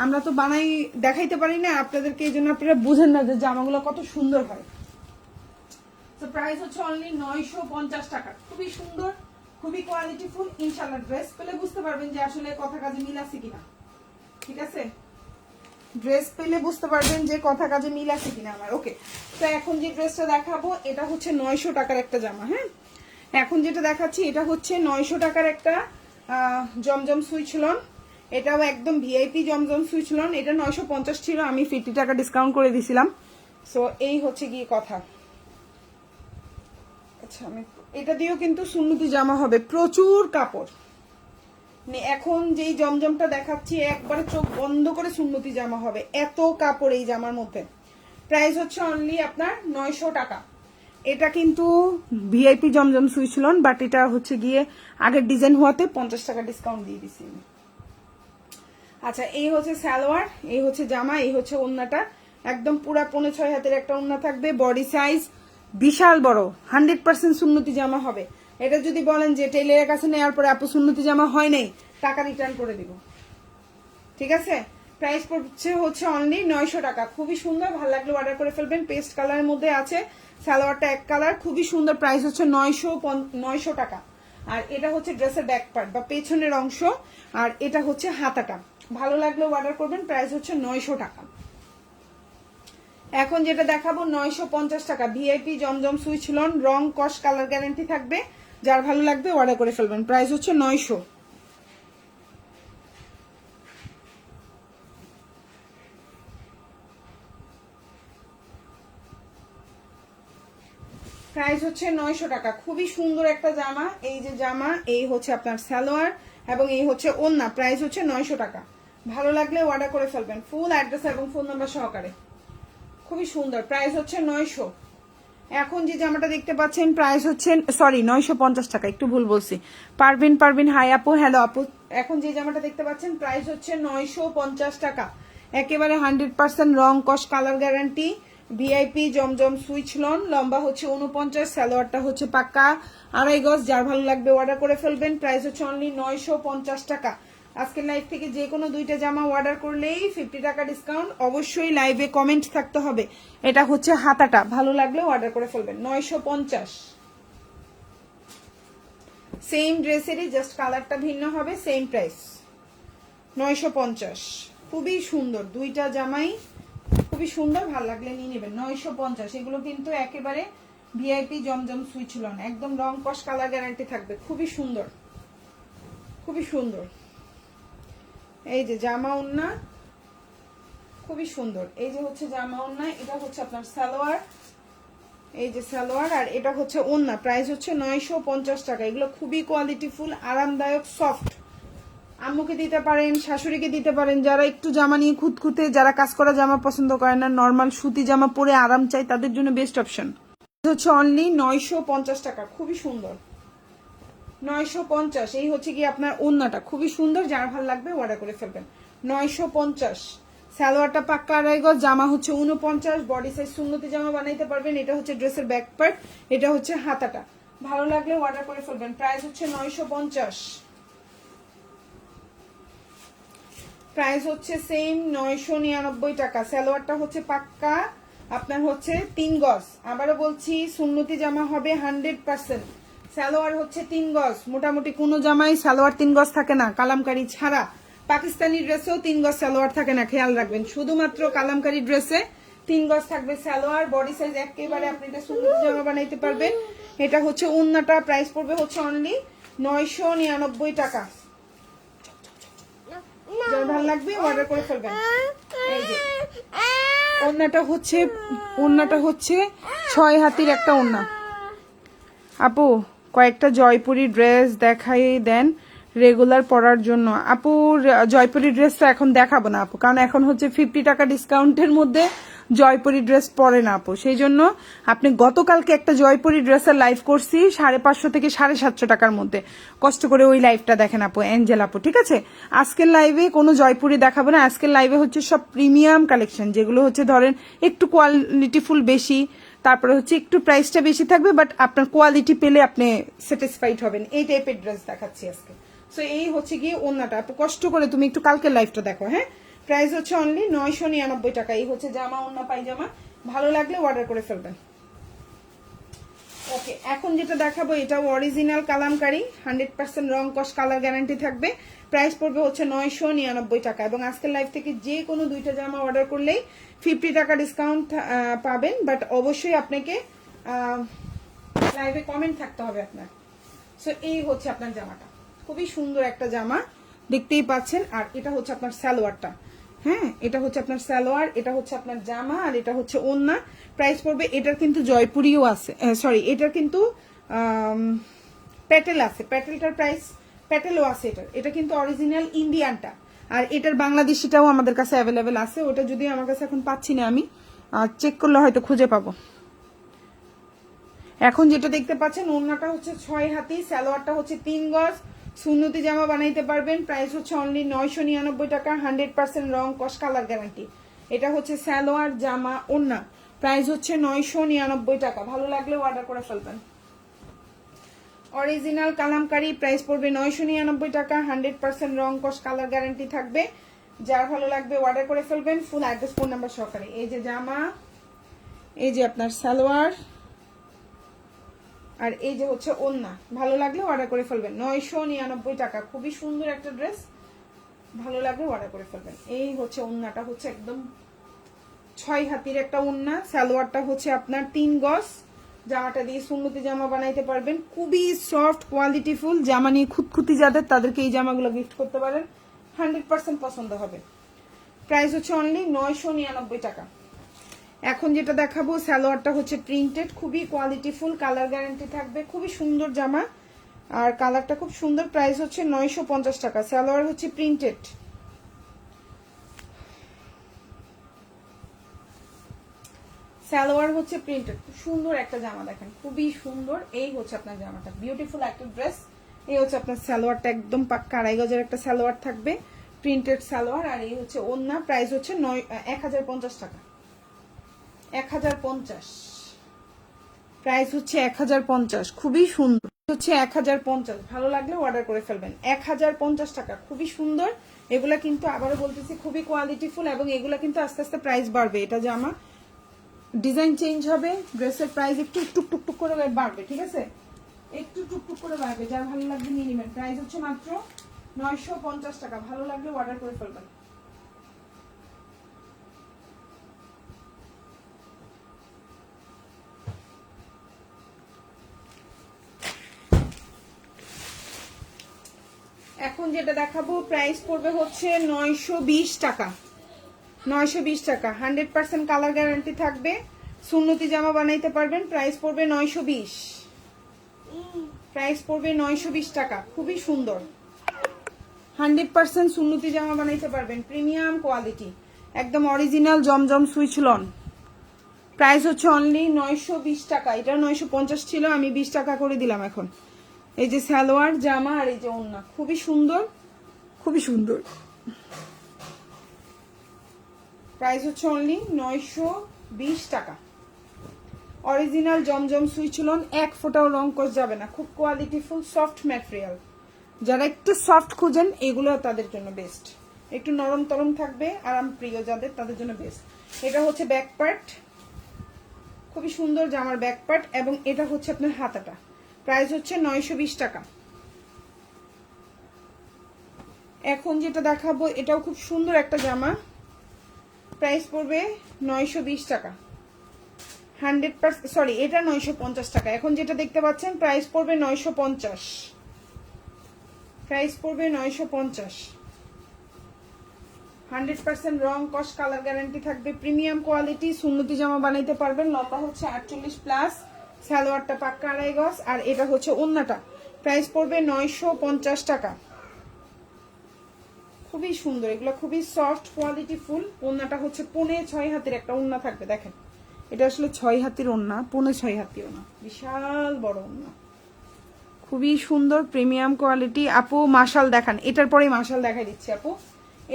আমরা তো বানাই দেখাইতে পারি না আপনাদেরকে, এই জন্য আপনারা বুঝেন না যে জামাগুলো কত সুন্দর হয়। তো প্রাইস হচ্ছে অনলি 950 টাকা। খুবই সুন্দর, খুবই কোয়ালিটিফুল। ইনশাআল্লাহ ড্রেস পেলে বুঝতে পারবেন যে আসলে কথা কাজে মিল আছে কিনা। ঠিক আছে, ড্রেস পেলে বুঝতে পারবেন যে কথা কাজে মিল আছে কিনা আমার। ওকে, তো এখন যে ড্রেসটা দেখাবো এটা হচ্ছে 900 টাকার একটা জামা। হ্যাঁ, এখন যেটা দেখাচ্ছি এটা হচ্ছে 900 টাকার একটা জমজম সুইচ লন। এটাও একদম ভিআইপি জমজম সুইচ লন। এটা 950 ছিল, আমি 50 টাকা ডিসকাউন্ট করে দিছিলাম। সো এই হচ্ছে গিয়ে কথা। আচ্ছা, আমি এটা দিয়েও কিন্তু সুন্নতি জামা হবে, প্রচুর কাপড়। এখন যেই জমজমটা দেখাচ্ছি একবারে চোখ বন্ধ করে সুন্নতি জামা হবে, এত কাপড় এই জামার মধ্যে। প্রাইস হচ্ছে অনলি আপনার 900 টাকা। এটা কিন্তু VIP Zamzam switch loan, but এটা হচ্ছে গিয়ে আগের ডিজাইন হওয়াতে 50 টাকা ডিসকাউন্ট দিয়ে দিছি। আচ্ছা, এই হচ্ছে সালোয়ার, এই হচ্ছে জামা, এই হচ্ছে ওন্নাটা। একদম পুরা 6.5 হাতের একটা ওন্না থাকবে। বডি সাইজ বিশাল বড়, 100% সুন্নতি জামা হবে। এটা যদি বলেন যে টেইলারের কাছে নেওয়ার পরে আপু সুন্নতি জামা হয় নাই, টাকা রিটার্ন করে দিব। ঠিক আছে, প্রাইস পড়ছে হচ্ছে অনলি 900 টাকা। খুবই সুন্দর, ভালো লাগলে অর্ডার করে ফেলবেন। পেস্ট কালারের মধ্যে আছে, সালোয়ারটা এক কালার, খুবই সুন্দর। প্রাইস হচ্ছে 900 টাকা। আর এটা হচ্ছে ড্রেসের ব্যাক পার্ট বা পেছনের অংশ, আর এটা হচ্ছে হাতাটা। ভালো লাগলে অর্ডার করবেন। প্রাইস হচ্ছে 900 টাকা। এখন যেটা দেখাবো 950 টাকা, ভিআইপি জমজম সুইচ লন, রং কস কালার গ্যারান্টি থাকবে। যার ভালো লাগবে অর্ডার করে ফেলবেন। প্রাইস হচ্ছে 900। প্রাইস হচ্ছে 900 টাকা। খুবই সুন্দর একটা জামা। এই যে জামা, এই হচ্ছে আপনার সালোয়ার এবং এই হচ্ছে ওড়না। প্রাইস হচ্ছে 900 টাকা। ভালো লাগলে অর্ডার করে ফেলবেন ফুল অ্যাড্রেস এবং ফোন নাম্বার সহকারে। খুবই সুন্দর। প্রাইস হচ্ছে 900। এখন যে জামাটা দেখতে পাচ্ছেন প্রাইস হচ্ছে, সরি 950 টাকা, একটু ভুল বলছি। পারবিন হাই আপু, হ্যালো আপু। এখন যে জামাটা দেখতে পাচ্ছেন প্রাইস হচ্ছে 950 টাকা। একেবারে 100% রং কস কালার গ্যারান্টি, ভিআইপি জমজম সুইচ লন, লম্বা হচ্ছে 49, সালোয়ারটা হচ্ছে পাক্কা 2.5 গজ। যার ভালো লাগবে অর্ডার করে ফেলবেন। প্রাইস হচ্ছে অনলি 950 টাকা। আজকের লাইভ থেকে যে কোনো 2টা জামা অর্ডার করলেই 50 টাকা ডিসকাউন্ট। অবশ্যই লাইভে কমেন্ট থাকতে হবে। এটা হচ্ছে হাতাটা, ভালো লাগলে অর্ডার করে ফেলবেন। 950। সেম ড্রেসেরই জাস্ট কালারটা ভিন্ন হবে, সেম প্রাইস 950। খুবই সুন্দর 2টা জামাই, খুবই সুন্দর। ভালো লাগলে নিয়ে নেবেন। 950। এগুলো কিন্তু একেবারে ভিআইপি জমজম সুইচ লন, একদম রং কস কালার গ্যারান্টি থাকবে। খুবই সুন্দর, খুবই সুন্দর। এই যে জামা ওড়না, খুবই সুন্দর। এই যে হচ্ছে জামা ওড়না, এটা হচ্ছে আপনার সালোয়ার, এই যে সালোয়ার, আর এটা হচ্ছে ওড়না। প্রাইস হচ্ছে 950 টাকা। এগুলো খুবই কোয়ালিটিফুল, আরামদায়ক, সফট। আম্মুকে দিতে পারেন, শাশুড়িকে দিতে পারেন, যারা একটু জামা নিয়ে খুঁতখুঁতে, যারা কাজ করা জামা পছন্দ করে না, নর্মাল সুতি জামা পরে আরাম চাই, তাদের জন্য বেস্ট অপশন। হচ্ছে অনলি 950 টাকা। খুবই সুন্দর, 950। এই হচ্ছে কি আপনার ওড়নাটা, খুবই সুন্দর। যার ভালো লাগবে অর্ডার করে ফেলবেন। 950। সালোয়ারটা পাক্কা 2.5 গজ, জামা হচ্ছে 49, বডি সাইজ সুন্নতি জামা বানাইতে পারবেন। এটা হচ্ছে ড্রেসের ব্যাক পার্ট, এটা হচ্ছে হাতাটা। ভালো লাগলে অর্ডার করে ফেলবেন। প্রাইস হচ্ছে 950। প্রাইস হচ্ছে সেম 999 টাকা। সালোয়ারটা হচ্ছে পাক্কা আপনার হচ্ছে 3 গজ। আবারও বলছি সুন্নতি জামা হবে 100%। সালোয়ার হচ্ছে 3 গজ। মোটামুটি কোনো জামাই সালোয়ার 3 গজ থাকে না, কালামকারী ছাড়া। পাকিস্তানি ড্রেসেও 3 গজ সালোয়ার থাকে না, খেয়াল রাখবেন। শুধুমাত্র কালামকারী ড্রেসে 3 গজ থাকবে সালোয়ার। বডি সাইজ একেবারে আপনি এটা সুন্নতি জামা বানাইতে পারবেন। এটা হচ্ছে ওন্নাটা। প্রাইস পড়বে হচ্ছে অনলি 999 টাকা। যার ভালো লাগবে অর্ডার করে ফেলবেন। এই যে ওন্নাটা হচ্ছে 6 হাতির একটা ওন্না। আপু কয়েকটা জয়পুরি ড্রেস দেখাই দেন রেগুলার পরার জন্য। আপু জয়পুরি ড্রেসটা এখন দেখাবো না আপু, কারণ এখন হচ্ছে 50 টাকা ডিসকাউন্টের মধ্যে জয়পুরি ড্রেস পরে না আপু। সেই জন্য আপনি গতকালকে একটা জয়পুরি ড্রেসের লাইভ করছি 550 থেকে 750 টাকার মধ্যে, কষ্ট করে ওই লাইভটা দেখেন আপু, অ্যাঞ্জেল আপু, ঠিক আছে? আজকের লাইভে কোনো জয়পুরি দেখাবো না। আজকের লাইভে হচ্ছে সব প্রিমিয়াম কালেকশন, যেগুলো হচ্ছে ধরেন একটু কোয়ালিটিফুল বেশি, তারপরে হচ্ছে একটু প্রাইসটা বেশি থাকবে, বাট আপনার কোয়ালিটি পেলে আপনি স্যাটিসফাইড হবেন। এই টাইপের ড্রেস দেখাচ্ছি আজকে। সো এই হচ্ছে গিয়ে ওন্নাটা। আপু কষ্ট করে তুমি একটু কালকের লাইভটা দেখো, হ্যাঁ? প্রাইস হচ্ছে অনলি 999 টাকা। এই হচ্ছে জামা, ওন্না, পায়জামা। ভালো লাগলে অর্ডার করে ফেলবেন। ওকে, এখন যেটা দেখাবো এটাও অরিজিনাল কালামকারী, 100% রং কস কালার গ্যারান্টি থাকবে। প্রাইস পড়বে হচ্ছে 999 টাকা। এবং আজকের লাইভ থেকে যে কোনো 2টা জামা অর্ডার করলেই 50 টাকা ডিসকাউন্ট পাবেন। বাট অবশ্যই আপনাকে লাইভে কমেন্ট থাকতে হবে আপনার। সো এই হচ্ছে আপনার জামাটা, খুবই সুন্দর একটা জামা, দেখতেই পাচ্ছেন। আর এটা হচ্ছে আপনার সালোয়ারটা, হ্যাঁ, এটা হচ্ছে আপনার সালোয়ার, এটা হচ্ছে আপনার জামা, আর এটা হচ্ছে ওন্না। প্রাইস পড়বে, এটার কিন্তু জয়পুরিও আছে, সরি এটার কিন্তু প্যাটেল আছে। প্যাটেলটার প্রাইস, প্যাটেলও আছে এটার। এটা কিন্তু অরিজিনাল ইন্ডিয়ানটা। আর এটার বাংলাদেশিটাও আমাদের কাছে অ্যাভেলেবেল আছে। ওটা যদি আমার কাছে এখন পাচ্ছি না, আমি চেক করলে হয়তো খুঁজে পাবো। এখন যেটা দেখতে পাচ্ছেন ওন্নাটা হচ্ছে 6 হাতি, সালোয়ারটা হচ্ছে 3 গজ, সুন্নতি জামা বানাইতে পারবেন। প্রাইস হচ্ছে অনলি 999 টাকা, 100% রং কস কালার গ্যারান্টি। এটা হচ্ছে সালোয়ার, জামা, ওন্না। প্রাইস হচ্ছে 999 টাকা। ভালো লাগলে অর্ডার করে ফেলবেন। অরিজিনাল কালামকারী, প্রাইস পড়বে 999 টাকা, 100% রং কস কালার গ্যারান্টি থাকবে। যার ভালো লাগবে অর্ডার করে ফেলবেন ফুল অ্যাড্রেস ফোন নাম্বার সহকারে। এই যে জামা, এই যে আপনার সালোয়ার, আর এই যে হচ্ছে ওন্না। ভালো লাগলে অর্ডার করে ফেলবেন। 999 টাকা, খুবই সুন্দর একটা ড্রেস। ভালো লাগলে অর্ডার করে ফেলবেন। এই হচ্ছে ওন্নাটা, হচ্ছে একদম 6 হাতির একটা ওন্না, সালোয়ারটা হচ্ছে আপনার 3 গজ। জামাটা দিয়ে সুন্নতি জামা বানাইতে পারবেন, খুবই সফট কোয়ালিটিফুল জামা। নিয়ে খুঁতখুতি যাদের তাদেরকে এই জামাগুলো গিফট করতে পারেন, 100% পছন্দ হবে। প্রাইস হচ্ছে অনলি 999 টাকা। এখন যেটা দেখাবো সালোয়ারটা হচ্ছে প্রিন্টেড, খুবই কোয়ালিটিফুল, কালার গ্যারান্টি থাকবে, খুবই সুন্দর জামা আর কালারটা খুব সুন্দর। প্রাইস হচ্ছে 950 টাকা। সালোয়ার হচ্ছে প্রিন্টেড, সালোয়ার হচ্ছে প্রিন্টেড, খুব সুন্দর একটা জামা দেখেন, খুবই সুন্দর। এই হচ্ছে আপনার জামাটা, বিউটিফুল একটা ড্রেস। এই হচ্ছে আপনার সালোয়ারটা, একদম পাক্কা 2.5 গজের একটা সালোয়ার থাকবে, প্রিন্টেড সালোয়ার। আর এই হচ্ছে ওন্না। প্রাইস হচ্ছে 1050 টাকা। 1050, প্রাইস হচ্ছে 1050, খুবই সুন্দর হচ্ছে 1050। ভালো লাগলে অর্ডার করে ফেলবেন। 1050 টাকা, খুবই সুন্দর। এগুলা কিন্তু আবারও বলতেছি খুবই কোয়ালিটিফুল, এবং এগুলা কিন্তু আস্তে আস্তে প্রাইস বাড়বে। এটা জামা ডিজাইন চেঞ্জ হবে, ড্রেসের প্রাইস একটু টুকটুক করে বাড়বে, ঠিক আছে, একটু টুকটুক করে বাড়বে। যার ভালো লাগবে নিয়ে নেবেন। প্রাইস হচ্ছে মাত্র 950 টাকা। ভালো লাগলে অর্ডার করে ফেলবেন। এখন যেটা দেখাবো প্রাইস পড়বে হচ্ছে 920 টাকা। 920 টাকা, 100% কালার গ্যারান্টি থাকবে, সুন্নতি জামা বানাইতে পারবেন। প্রাইস পড়বে 920, প্রাইস পড়বে 920 টাকা। খুবই সুন্দর, 100% সুন্নতি জামা বানাইতে পারবেন, প্রিমিয়াম কোয়ালিটি, একদম অরিজিনাল জমজম সুইচ লন। প্রাইস হচ্ছে অনলি 920 টাকা। এটা 950 ছিল, আমি 20 টাকা করে দিলাম এখন। এই যে সালোয়ার জামা আর এই যে ওন্না, খুবই সুন্দর, খুবই সুন্দর। প্রাইস হচ্ছে অনলি 920 টাকা। অরিজিনাল জমজম সুইচ লোন, এক ফোঁটাও রং কষ যাবে না, খুব কোয়ালিটিফুল সফট ম্যাটেরিয়াল। যারা একটু সফট খুঁজেন এগুলো তাদের জন্য বেস্ট, একটু নরম তরম থাকবে, আরাম প্রিয় যাদের তাদের জন্য বেস্ট। এটা হচ্ছে ব্যাক পার্ট, খুবই সুন্দর জামার ব্যাক পার্ট, এবং এটা হচ্ছে আপনার হাতাটা। প্রাইস হচ্ছে 920 টাকা। এখন যেটা দেখাবো এটাও খুব সুন্দর একটা জামা, প্রাইস পড়বে 920 টাকা। 100%, সরি, এটা 950 টাকা। এখন যেটা দেখতে পাচ্ছেন প্রাইস পড়বে 950, প্রাইস পড়বে 950। 100% রং কস কালার গ্যারান্টি থাকবে, প্রিমিয়াম কোয়ালিটি, সুন্নতি জামা বানাইতে পারবেন। লম্বা হচ্ছে 48+, সালোয়ারটা পাক্কা 2.5 গজ, আর এটা হচ্ছে ওন্নাটা। প্রাইস পড়বে 950 টাকা। খুবই সুন্দর, এগুলো খুবই সফট কোয়ালিটি ফুল। ওন্নাটা হচ্ছে 5.5 হাতের একটা ওন্না থাকবে, দেখেন এটা আসলে 6 হাতের ওন্না, 5.5 হাতের ওন্না, বিশাল বড় ওন্না, খুবই সুন্দর প্রিমিয়াম কোয়ালিটি। আপু মাশাল দেখান, এটার পরেই মাশাল দেখাই দিচ্ছি আপু,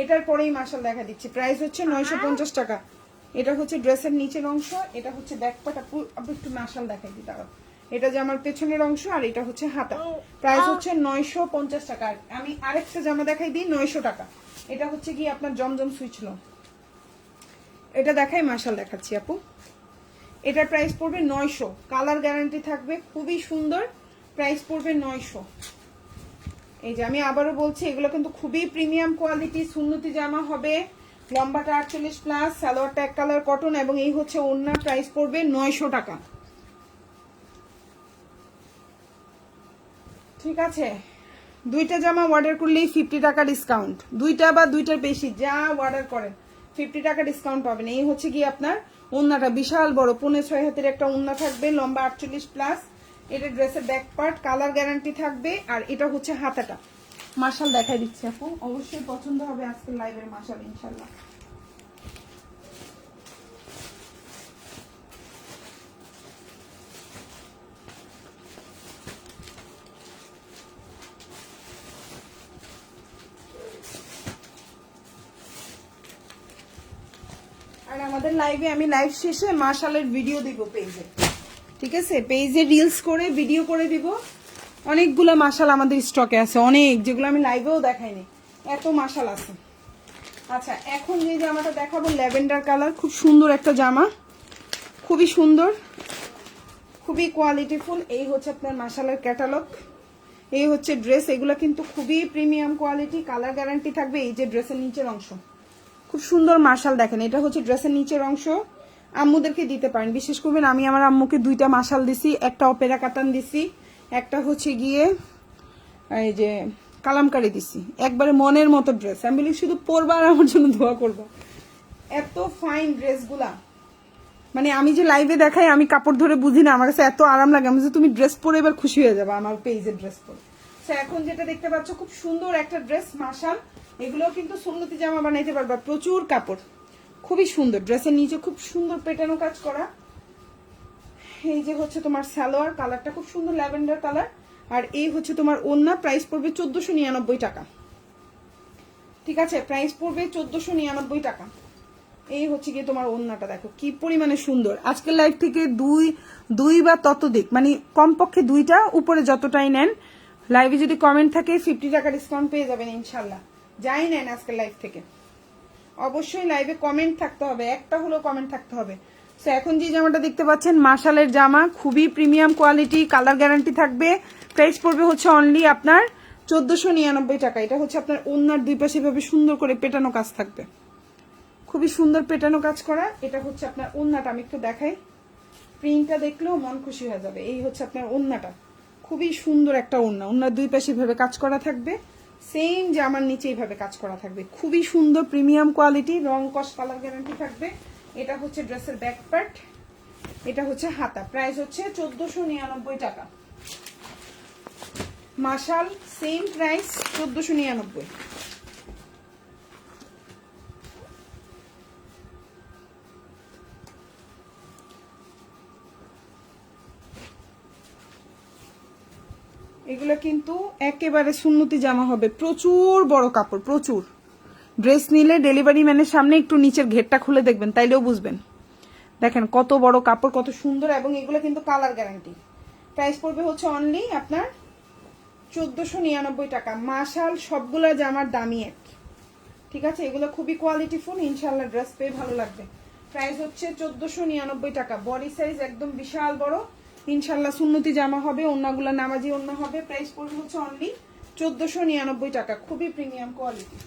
এটার পরেই মাশাল দেখা দিচ্ছি। প্রাইস হচ্ছে 950 টাকা। এটা হচ্ছে ড্রেসের নিচের অংশ, এটা হচ্ছে ব্যাক পার্ট। আপু একটু মাশাল দেখাই দিই দাঁড়াও। এটা যে আমার পেছনের অংশ, আর এটা হচ্ছে হাতা। প্রাইস হচ্ছে 950 টাকা। আমি আরেকটা জামা দেখাই দিই 900 টাকা। এটা হচ্ছে কি আপনার জমজম সুইচ লো, এটা দেখাই মাশাল দেখাচ্ছি আপু। এটার প্রাইস পড়বে 900, কালার গ্যারান্টি থাকবে, খুবই সুন্দর। প্রাইস পড়বে 900। এই যে আমি আবারও বলছি এগুলো কিন্তু খুবই প্রিমিয়াম কোয়ালিটি, সুন্নতি জামা হবে, লম্বাটা 48+, সালোয়ারটা এক কালার কটন, এবং এই হচ্ছে ওন্না। প্রাইস পড়বে 900 টাকা। ঠিক আছে, দুইটা জামা অর্ডার করলেই 50 টাকা ডিসকাউন্ট, দুইটা বা দুইটার বেশি যা অর্ডার করেন 50 টাকা ডিসকাউন্ট পাবেন। এই হচ্ছে কি আপনার ওন্নাটা, বিশাল বড় 5.5 হাতের একটা ওন্না থাকবে, লম্বা 48+, এটা ড্রেসের ব্যাক পার্ট, কালার গ্যারান্টি থাকবে, আর এটা হচ্ছে হাতাটা। মাশাল দেখাই দিচ্ছি আপু, অবশ্যই পছন্দ হবে আজকের লাইভের মাশাল ইনশাল্লাহ। আর আমাদের লাইভে আমি লাইভ শেষে মাশালের ভিডিও দিব পেজে, ঠিক আছে, পেজে রিলস করে ভিডিও করে দিব। অনেকগুলো মাশাল আমাদের স্টকে আছে, অনেক, যেগুলো আমি লাইভেও দেখাইনি, এত মাশাল আছে। আচ্ছা, এখন যে জামাটা দেখাবো ল্যাভেন্ডার কালার, খুব সুন্দর একটা জামা, খুবই সুন্দর, খুবই কোয়ালিটিফুল। এই হচ্ছে আপনার মাশালের ক্যাটালগ, এই হচ্ছে ড্রেস। এগুলো কিন্তু খুবই প্রিমিয়াম কোয়ালিটি, কালার গ্যারান্টি থাকবে। এই যে ড্রেসের নিচের অংশ, খুব সুন্দর মাশাল দেখেন, এটা হচ্ছে ড্রেসের নিচের অংশ। আম্মুদেরকে দিতে পারেন, বিশেষ করবেন আমি আমার আম্মুকে 2টা মাশাল দিছি, একটা অপেরা কাতান দিছি, একটা হচ্ছে গিয়ে এই যে কালামকারি দিছি। একবারে মনের মতো ড্রেস, আমি বলি শুধু পরবা আর আমার জন্য দোয়া করবা। এত ফাইন ড্রেসগুলা, মানে আমি যে লাইভে দেখাই আমি কাপড় ধরে বুঝি না, আমার কাছে এত আরাম লাগে। আমি যে তুমি ড্রেস পরে এবার খুশি হয়ে যাবে আমার পেজের ড্রেস পরে। এখন যেটা দেখতে পাচ্ছ খুব সুন্দর একটা ড্রেস মাশাল, এগুলো কিন্তু সুন্নতি জামা বানাইতে পারবা, প্রচুর কাপড়, খুবই সুন্দর। ড্রেসের নিচে খুব সুন্দর পেটানো কাজ করা। এই যে হচ্ছে তোমার সালোয়ার, কালারটা খুব সুন্দর ল্যাভেন্ডার কালার। আর এই হচ্ছে তোমার ওড়না, প্রাইস পড়বে 1499 টাকা। ঠিক আছে, প্রাইস পড়বে 1499 টাকা। এই হচ্ছে গিয়ে তোমার ওড়নাটা, দেখো কি পরিমাণে সুন্দর। আজকের লাইভ থেকে দুই বা ততোধিক, মানে কমপক্ষে 2টা, উপরে যতটাই নেন লাইভে যদি কমেন্ট থাকে 50 টাকা ডিসকাউন্ট পেয়ে যাবেন ইনশাল্লাহ। যাই নেন আজকের লাইভ থেকে অবশ্যই লাইভে কমেন্ট থাকতে হবে, একটা হলেও কমেন্ট থাকতে হবে। সো এখন যে জামাটা দেখতে পাচ্ছেন মাশালের জামা, খুবই প্রিমিয়াম কোয়ালিটি, কালার গ্যারান্টি থাকবে। প্রাইস পড়বে হচ্ছে অনলি আপনার 1499 টাকা। এটা হচ্ছে আপনার ওড়নার 2 পাশে ভাবে সুন্দর করে পেটানো কাজ থাকবে, খুবই সুন্দর পেটানো কাজ করা। এটা হচ্ছে আপনার ওড়নাটা, আমি একটু দেখাই, প্রিন্টটা দেখলেও মন খুশি হয়ে যাবে। এই হচ্ছে আপনার ওড়নাটা, খুবই সুন্দর একটা ওড়না, ওড়নার 2 পাশে ভাবে কাজ করা থাকবে, সেম জামার নিচে এইভাবে কাজ করা থাকবে, খুবই সুন্দর প্রিমিয়াম কোয়ালিটি, রং কস কালার গ্যারান্টি থাকবে। এটা হচ্ছে ড্রেসের ব্যাক পার্ট, এটা হচ্ছে হাতা। প্রাইস হচ্ছে 1499 টাকা। মাশাল সেম প্রাইস 1499। এগুলো কিন্তু একেবারে সুন্নতি জামা হবে, প্রচুর বড় কাপড়, প্রচুর। ড্রেস নিলে ডেলিভারি ম্যানের সামনে একটু নিচের ঘেরটা খুলে দেখবেন, তাইলেও বুঝবেন। দেখেন কত বড় কাপড়, কত সুন্দর, এবং এগুলো কিন্তু কালার গ্যারান্টি। প্রাইস পড়বে হচ্ছে অনলি আপনার 1499 টাকা। মাশাল সবগুলা জামার দামই এক, ঠিক আছে, এগুলো খুবই কোয়ালিটিফুল, ইনশাল্লাহ ড্রেস পেয়ে ভালো লাগবে। প্রাইস হচ্ছে 1499 টাকা। বডি সাইজ একদম বিশাল বড়, ইনশাল্লাহ সুন্নতি জামা হবে, ওন্নাগুলা নামাজি ওন্না হবে। প্রাইস পড়বে হচ্ছে অনলি 1499 টাকা, খুবই প্রিমিয়াম কোয়ালিটি।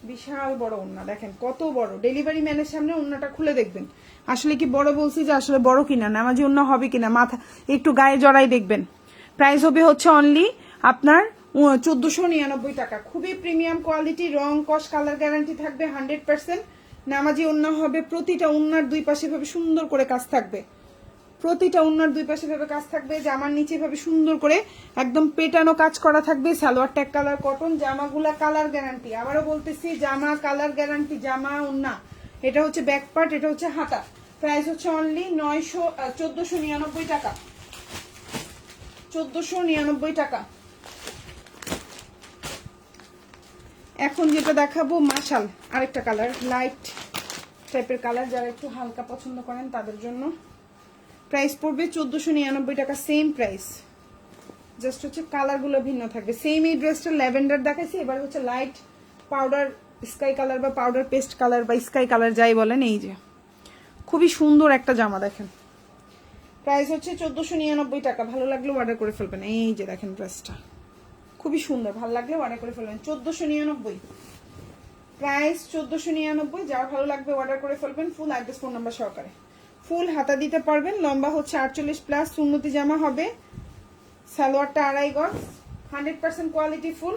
বিশাল বড় ওন্না, দেখেন কত বড়, ডেলিভারি ম্যানের সামনে ওন্নাটা খুলে দেখবেন আসলে কি বড় বলছি যে আসলে বড় কিনা, নামাজি ওন্না হবে কিনা, মাথা একটু গায়ে জড়াই দেখবেন। প্রাইস হবে হচ্ছে অনলি আপনার 1499 টাকা, খুবই প্রিমিয়াম কোয়ালিটি, রং কস কালার গ্যারান্টি থাকবে 100%। নামাজি ওন্না হবে, প্রতিটা ওন্নার 2 পাশে ভাবে সুন্দর করে কাজ থাকবে, প্রতিটা ওন্নার 2 পাশে ভাবে কাজ থাকবে। জামার নিচে ভাবে সুন্দর করে একদম পেটানো কাজ করা থাকবে। সালোয়ার ট্যাগ কালার কটন, জামাগুলা কালার গ্যারান্টি, আবারও বলতেছি জামা কালার গ্যারান্টি, জামা ওন্না। এটা হচ্ছে ব্যাক পার্ট, এটা হচ্ছে হাতা। প্রাইস হচ্ছে অনলি 1499 টাকা, 1499 টাকা। এখন যেটা দেখাবো মাশাল, আরেকটা কালার, লাইট টাইপের কালার, যারা একটু হালকা পছন্দ করেন তাদের জন্য। প্রাইস পড়বে 1499 টাকা, সেম প্রাইস, জাস্ট হচ্ছে কালারগুলো ভিন্ন থাকবে। সেম এই ড্রেসটা ল্যাভেন্ডার দেখাইছি, এবার হচ্ছে লাইট পাউডার স্কাই কালার বা পাউডার পেস্ট কালার বা স্কাই কালার যাই বলেন। এই যে খুবই সুন্দর একটা জামা দেখেন, প্রাইস হচ্ছে 1499 টাকা। ভালো লাগলে অর্ডার করে ফেলবেন। এই যে দেখেন ড্রেসটা খুবই সুন্দর, ভালো লাগলে অর্ডার করে ফেলবেন। 1499 প্রাইস, 1499। যার ভালো লাগবে অর্ডার করে ফেলবেন, ফুল অ্যাড্রেস ফোন নাম্বার সহকারে। ফুল হাতা দিতে পারবেন, লম্বা হচ্ছে 48+, সুন্নতি জামা হবে, সালোয়ারটা 2.5 গজ, 100% কোয়ালিটি ফুল,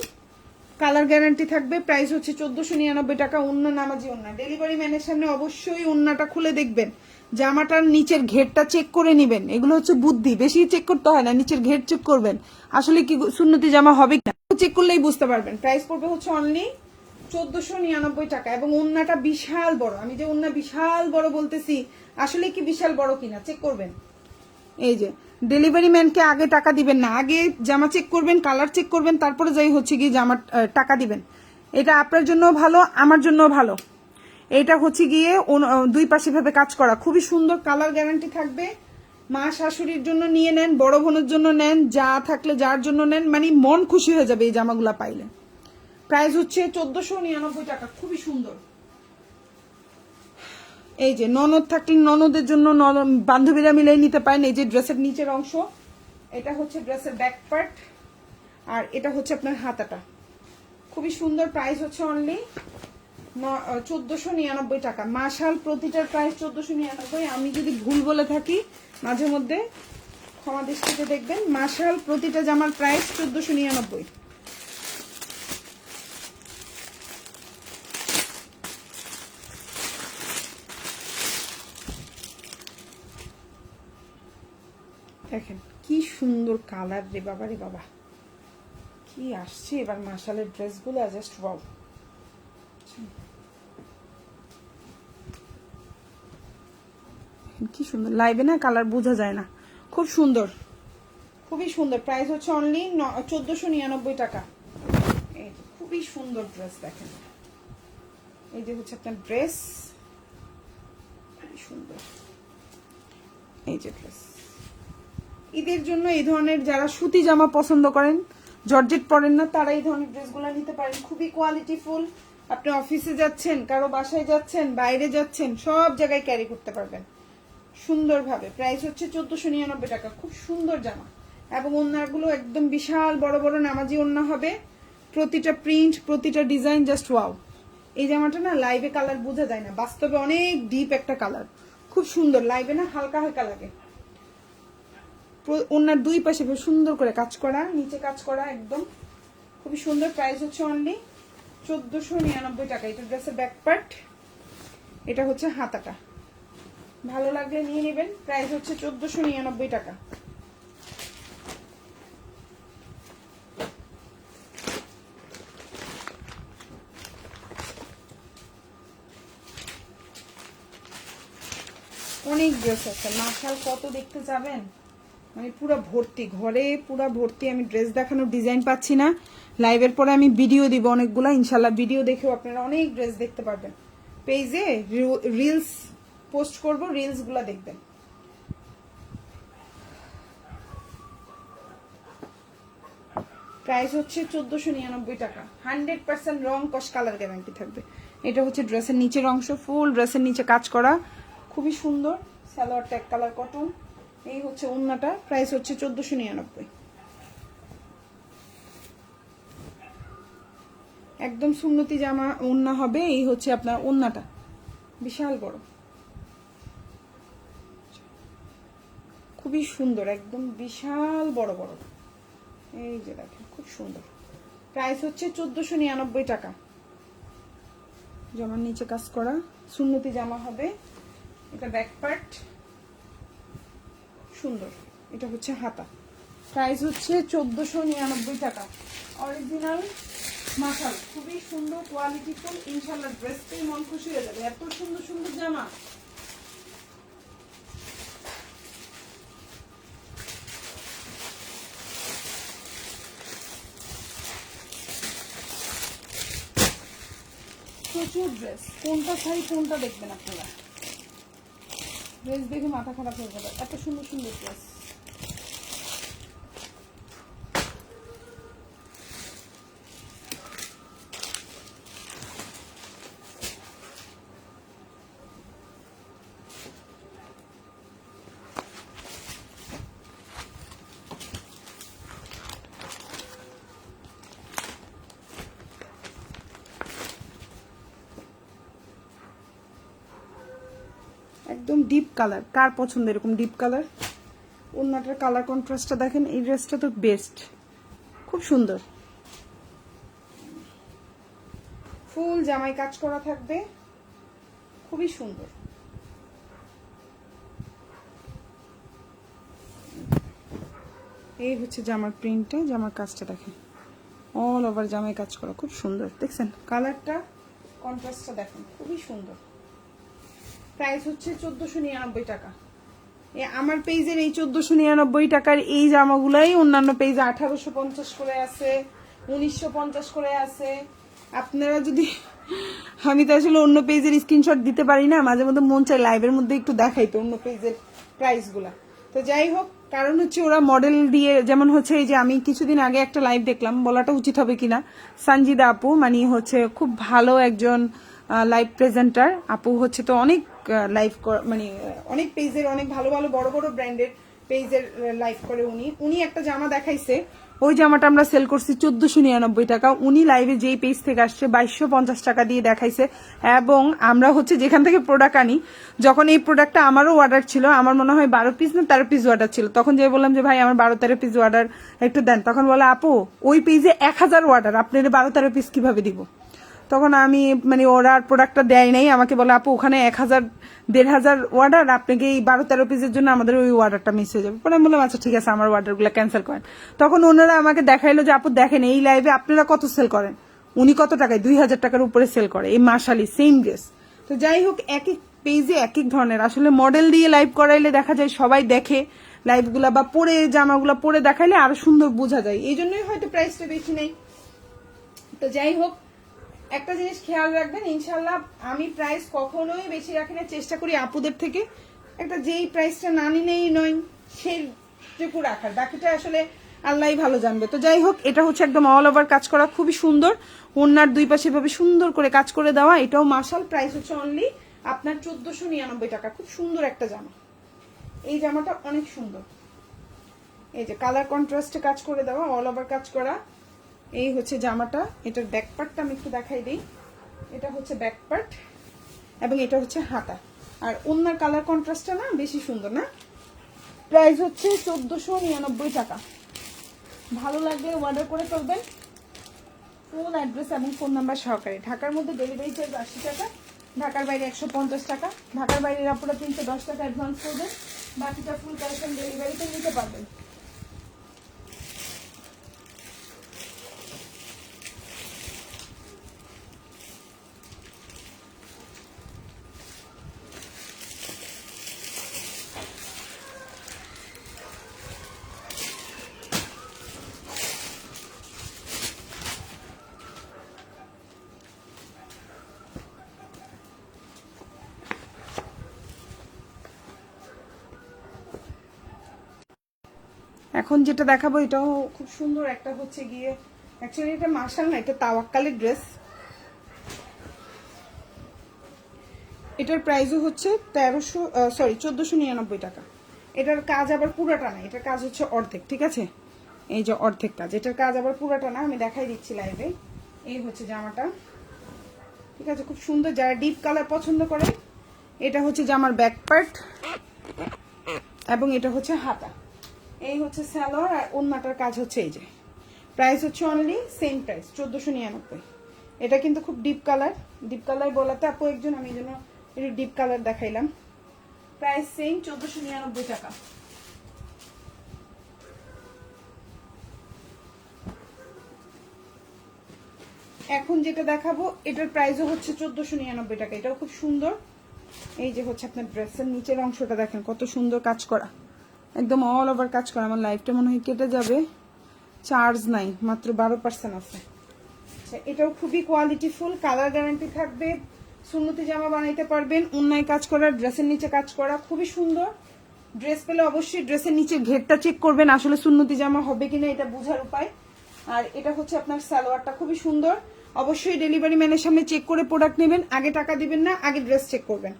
কালার গ্যারান্টি থাকবে। প্রাইস হচ্ছে 1499 টাকা। ওন্না নামাজি ওন্না, ডেলিভারি ম্যানের সামনে অবশ্যই ওন্নাটা খুলে দেখবেন, জামাটার নিচের ঘেরটা চেক করে নিবেন। এগুলো হচ্ছে বুদ্ধি, বেশি চেক করতে হয় না, নিচের ঘের চেক করবেন আসলে কি সুন্নতি জামা হবে কিনা, চেক করলেই বুঝতে পারবেন। প্রাইস পড়বে হচ্ছে অনলি 1499 টাকা, এবং ওন্নাটা বিশাল বড়। আমি যে ওন্না বিশাল বড় বলতেছি, আসলে কি বিশাল বড় কিনা চেক করবেন। এই যে ডেলিভারি ম্যানকে আগে টাকা দিবেন না, আগে জামা চেক করবেন, কালার চেক করবেন, তারপরে যাই হচ্ছে গিয়ে জামা টাকা দিবেন। এটা আপনার জন্য ভালো, আমার জন্য ভালো। এটা হচ্ছে গিয়ে 2 পাশে ভাবে কাজ করা, খুবই সুন্দর, কালার গ্যারান্টি থাকবে। মা শাশুড়ির জন্য নিয়ে নেন, বড় বোনের জন্য নেন, যা থাকলে যার জন্য নেন, মানে মন খুশি হয়ে যাবে এই জামাগুলা পাইলে। প্রাইস হচ্ছে 1499 টাকা, খুবই সুন্দর। এই যে ননদ থাকলে ননদের জন্য বান্ধবীরা মিলাই নিতে পারেন। এই যে ড্রেসের নিচের অংশ এটা হচ্ছে ড্রেসের ব্যাক পার্ট, আর এটা হচ্ছে আপনার হাতাটা। খুবই সুন্দর। প্রাইস হচ্ছে অনলি 1499 টাকা। মাশাল প্রতিটার প্রাইস 1499। আমি যদি ভুল বলে থাকি মাঝে মধ্যে ক্ষমা দৃষ্টিতে দেখবেন। মাশাল প্রতিটা জামার প্রাইস 1499। দেখেন কি সুন্দর কালার রে বাবা রে বাবা, কি আসছে এবার মাশালের ড্রেসগুলো, জাস্ট ওয়াও। কি সুন্দর লাইভে না কালার বোঝা যায় না, খুব সুন্দর, খুবই সুন্দর। প্রাইস হচ্ছে অনলি 1499 টাকা। এই খুবই সুন্দর ড্রেস দেখেন, এই যে হচ্ছে আপনার ড্রেস, খুবই সুন্দর। এই যে ড্রেস ঈদের জন্য এই ধরনের যারা সুতি জামা পছন্দ করেন, জর্জেট পরেন না, তারা এই ধরনের ড্রেসগুলো নিতে পারেন। খুবই কোয়ালিটিফুল। আপনি অফিসে যাচ্ছেন, কারো বাসায় যাচ্ছেন, বাইরে যাচ্ছেন, সব জায়গায় ক্যারি করতে পারবেন সুন্দরভাবে। প্রাইস হচ্ছে 1499 টাকা। খুব সুন্দর জামা, এবং ওড়নাগুলো একদম বিশাল বড় বড় নামাজি ওড়না হবে। প্রতিটা প্রিন্ট, প্রতিটা ডিজাইন জাস্ট ওয়াও। এই জামাটা না লাইভে কালার বোঝা যায় না, বাস্তবে অনেক ডিপ একটা কালার, খুব সুন্দর। লাইভে না হালকা হালকা লাগে। ওনার দুই পাশে সুন্দর করে কাজ করা, নিচে কাজ করা, একদম খুবই সুন্দর। প্রাইস হচ্ছে অনলি 1499 টাকা। এটা ড্রেসের ব্যাক পার্ট, এটা হচ্ছে হাতাটা। ভালো লাগলে নিয়ে নেবেন। প্রাইস হচ্ছে 1499 টাকা। অনেক ড্রেস আছে মাশাল, কত দেখতে যাবেন, মানে পুরো ভর্তি, ঘরে পুরো ভর্তি। আমি ড্রেস দেখানোর ডিজাইন পাচ্ছি না। লাইভের পরে আমি ভিডিও দিব অনেকগুলা, ইনশাল্লাহ ভিডিও দেখেও আপনারা অনেক ড্রেস দেখতে পারবেন। পেজে রিলস পোস্ট করব, রিলস গুলা দেখবেন। প্রাইস হচ্ছে 1499 টাকা। 100% রং কস কালার গ্যারান্টি থাকবে। এটা হচ্ছে ড্রেসের নিচের অংশ, ফুল ড্রেসের নিচে কাজ করা, খুবই সুন্দর। Salwar tag colour cotton. এই হচ্ছে ওড়নাটা। প্রাইস হচ্ছে 1499। একদম সুন্নতি জামা ওড়না হবে। এই হচ্ছে আপনার ওড়নাটা, বিশাল বড়, খুবই সুন্দর, একদম বিশাল বড় বড়। এই যে দেখেন খুব সুন্দর। প্রাইস হচ্ছে 1499 টাকা। জামার নিচে কাজ করা সুন্নতি জামা হবে। এটা ব্যাক পার্ট, সুন্দর। এটা হচ্ছে হাতা। প্রাইস হচ্ছে 1499 টাকা। অরিজিনাল মাশাল, খুবই সুন্দর কোয়ালিটিফুল। ইনশাল্লাহ ড্রেসটাই মন খুশি হয়ে যাবে, এত সুন্দর সুন্দর জামা। প্রচুর ড্রেস, কোনটা চাই কোনটা দেখবেন আপনারা। ড্রেস দেখে মাথা খারাপ হয়ে যাবে, এত সুন্দর সুন্দর ড্রেস। একদম ডিপ কালার, কার পছন্দ এরকম ডিপ কালার? ওড়নাটার কালার কন্ট্রাস্টটা দেখেন। এই ড্রেসটা তো বেস্ট, খুব সুন্দর। ফুল জামাই কাজ করা থাকবে, খুবই সুন্দর। এই হচ্ছে জামার প্রিন্টটা, জামার কাজটা দেখেন, অল ওভার জামাই কাজ করা, খুব সুন্দর। দেখছেন কালারটা, কন্ট্রাস্টটা দেখেন, খুবই সুন্দর। প্রাইস হচ্ছে 1499 টাকা। আমার পেজের এই 1499 টাকার এই জামাগুলাই অন্যান্য পেজে 1850 করে আছে, 1950 করে আছে। আপনারা যদি, আমি তো আসলে অন্য পেজের স্ক্রিনশট দিতে পারি না, মাঝে মধ্যে মন চাই লাইভের মধ্যে একটু দেখাইতো অন্য পেজের প্রাইসগুলা। তো যাই হোক, কারণ হচ্ছে ওরা মডেল দিয়ে, যেমন হচ্ছে এই যে আমি কিছুদিন আগে একটা লাইভ দেখলাম, বলাটা উচিত হবে কিনা, সঞ্জিদা আপু, মানে হচ্ছে খুব ভালো একজন লাইভ প্রেজেন্টার আপু হচ্ছে। তো অনেক লাইভ, মানে অনেক পেজের অনেক ভালো ভালো বড় বড় ব্র্যান্ডের পেজের লাইভ করে উনি একটা জামা দেখাইছে, ওই জামাটা আমরা সেল করছি 1499 টাকা। উনি লাইভে যেই পেজ থেকে আসছে 2250 টাকা দিয়ে দেখাইছে। এবং আমরা হচ্ছে যেখান থেকে প্রোডাক্ট আনি, যখন এই প্রোডাক্টটা আমারও অর্ডার ছিল, আমার মনে হয় 12 পিস না 13 পিস অর্ডার ছিল, তখন যে বললাম যে ভাই আমার 12-13 পিস অর্ডার একটু দেন, তখন বলে আপু ওই পেজে 1000 অর্ডার, আপনার 12-13 পিস কিভাবে দিব? তখন আমি মানে ওরা প্রোডাক্টটা দেয় নাই, আমাকে বলে আপু ওখানে 1000-1500 অর্ডার, আপনাকে এই 12-13 পিসের জন্য আমাদের ওই অর্ডারটা মিস হয়ে যাবে। পরে আমি বললাম আচ্ছা ঠিক আছে, আমার অর্ডারগুলো ক্যান্সেল করেন। তখন ওনারা আমাকে দেখাইলো যে আপু দেখেন এই লাইভে আপনারা কত সেল করেন, উনি কত টাকায় 2000 টাকার উপরে সেল করে এই মাশালি সেম ড্রেস। তো যাই হোক, এক এক পেজে এক এক ধরনের আসলে মডেল দিয়ে লাইভ করাইলে দেখা যায় সবাই দেখে লাইভগুলা, বা পরে জামাগুলা পরে দেখাইলে আরো সুন্দর বোঝা যায়, এই জন্যই হয়তো প্রাইসটা বেশি নেই। তো যাই হোক, একটা জিনিস খেয়াল রাখবেন, ইনশাল্লাহ আমি প্রাইস কখনোই বেশি রাখি না, চেষ্টা করি আপুদের থেকে একটা যেই প্রাইসটা না নিলেই নয় সেইটুকু রাখার, বাকিটা আসলে আল্লাহই ভালো জানবে। তো যাই হোক, এটা হচ্ছে একদম অল ওভার কাজ করা, খুবই সুন্দর, ওনার দুই পাশে ভাবে সুন্দর করে কাজ করে দেওয়া, এটাও মার্শাল। প্রাইস হচ্ছে অনলি আপনার 1499 টাকা। খুব সুন্দর একটা জামা, এই জামাটা অনেক সুন্দর, এই যে কালার কন্ট্রাস্টে কাজ করে দেওয়া, অল ওভার কাজ করা। এই হচ্ছে জামাটা, এটার ব্যাক পার্টটা আমি একটু দেখাই দিই। এটা হচ্ছে ব্যাক পার্ট এবং এটা হচ্ছে হাতা, আর ওনার কালার কন্ট্রাস্টটা না বেশি সুন্দর না। প্রাইস হচ্ছে 1499 টাকা। ভালো লাগলে অর্ডার করে ফেলবেন, ফুল অ্যাড্রেস এবং ফোন নাম্বার সহকারে। ঢাকার মধ্যে ডেলিভারি চার্জ 80 টাকা, ঢাকার বাইরে 150 টাকা। ঢাকার বাইরে আপনারা 310 টাকা অ্যাডভান্স করবেন, বাকিটা ফুল ক্যাশ অন ডেলিভারিতে নিতে পারবেন। এখন যেটা দেখাবো এটাও খুব সুন্দর, একটা হচ্ছে গিয়ে অ্যাকচুয়ালি এটা মার্শাল না, এটা তাওয়াক্কালের ড্রেস। এটার প্রাইসও হচ্ছে 1499 টাকা। এটার কাজ আবার পুরাটা না, এটার কাজ হচ্ছে অর্ধেক, ঠিক আছে, এই যে অর্ধেক কাজ, এটার কাজ আবার পুরাটা না, আমি দেখাই দিচ্ছি লাইভে। এই হচ্ছে জামাটা, ঠিক আছে, খুব সুন্দর। যারা ডিপ কালার পছন্দ করে, এটা হচ্ছে জামার ব্যাক পার্ট এবং এটা হচ্ছে হাতা। এই হচ্ছে সালোয়ার, আর ওন্নাটার কাজ হচ্ছে এই যে। প্রাইস হচ্ছে অনলি সেম প্রাইস 1499। এটা কিন্তু খুব ডিপ কালার, ডিপ কালার বলাতে আপু একজন, আমি এই জন্য একটু ডিপ কালার দেখাইলাম। প্রাইস সেম 1499 টাকা। এখন যেটা দেখাবো এটার প্রাইসও হচ্ছে 1499 টাকা। এটাও খুব সুন্দর। এই যে হচ্ছে আপনার ড্রেসের নিচের অংশটা দেখেন কত সুন্দর কাজ করা, একদম অল ওভার কাজ করা। আমার লাইফটা মনে হয় কেটে যাবে, চার্জ নাই, মাত্র 12% আছে। এটাও খুবই কোয়ালিটিফুল, কালার গ্যারান্টি থাকবে, সুন্নতি জামা বানাইতে পারবেন। অন্যায় কাজ করা, ড্রেসের নিচে কাজ করা, খুবই সুন্দর। ড্রেস পেলে অবশ্যই ড্রেসের নিচে ঘেরটা চেক করবেন, আসলে সুন্নতি জামা হবে কিনা এটা বোঝার উপায়। আর এটা হচ্ছে আপনার সালোয়ারটা খুবই সুন্দর। অবশ্যই ডেলিভারি ম্যানের সামনে চেক করে প্রোডাক্ট নেবেন, আগে টাকা দিবেন না, আগে ড্রেস চেক করবেন,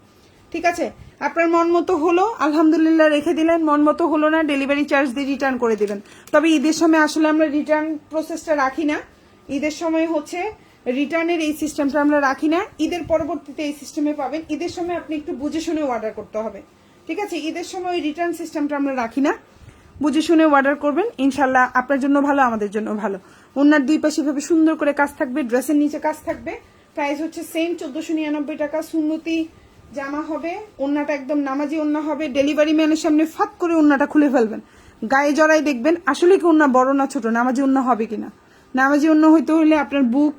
ঠিক আছে। আপনার মন মতো হলো আলহামদুলিল্লাহ রেখে দিলেন, মন মতো হলো না ডেলিভারি চার্জ দিয়ে রিটার্ন করে দিবেন। তবে ঈদের সময় আসলে আমরা রিটার্ন প্রসেসটা রাখি না, ঈদের সময় হচ্ছে রিটার্নের এই সিস্টেমটা আমরা রাখি না, ঈদের পরবর্তীতে এই সিস্টেমে পাবেন। ঈদের সময় আপনি একটু বুঝে শুনে অর্ডার করতে হবে, ঠিক আছে। ঈদের সময় রিটার্ন সিস্টেমটা আমরা রাখি না, বুঝে শুনে অর্ডার করবেন, ইনশাল্লাহ আপনার জন্য ভালো, আমাদের জন্য ভালো। ওনার দুই পাশে ভাবে সুন্দর করে কাজ থাকবে, ড্রেসের নিচে কাজ থাকবে। প্রাইস হচ্ছে সেম 1499 টাকা। সুন্নতি জামা হবে, ওন্নাটা একদম নামাজি ওন্না হবে। ডেলিভারি ম্যানের সামনে ফাত করে ওন্নাটা খুলে ফেলবেন, গায়ে জড়াই দেখবেন আসলে কি ওন্না বড় না ছোট, নামাজি ওন্না হবে কিনা। নামাজি ওন্না হইতে হলে আপনার বুক,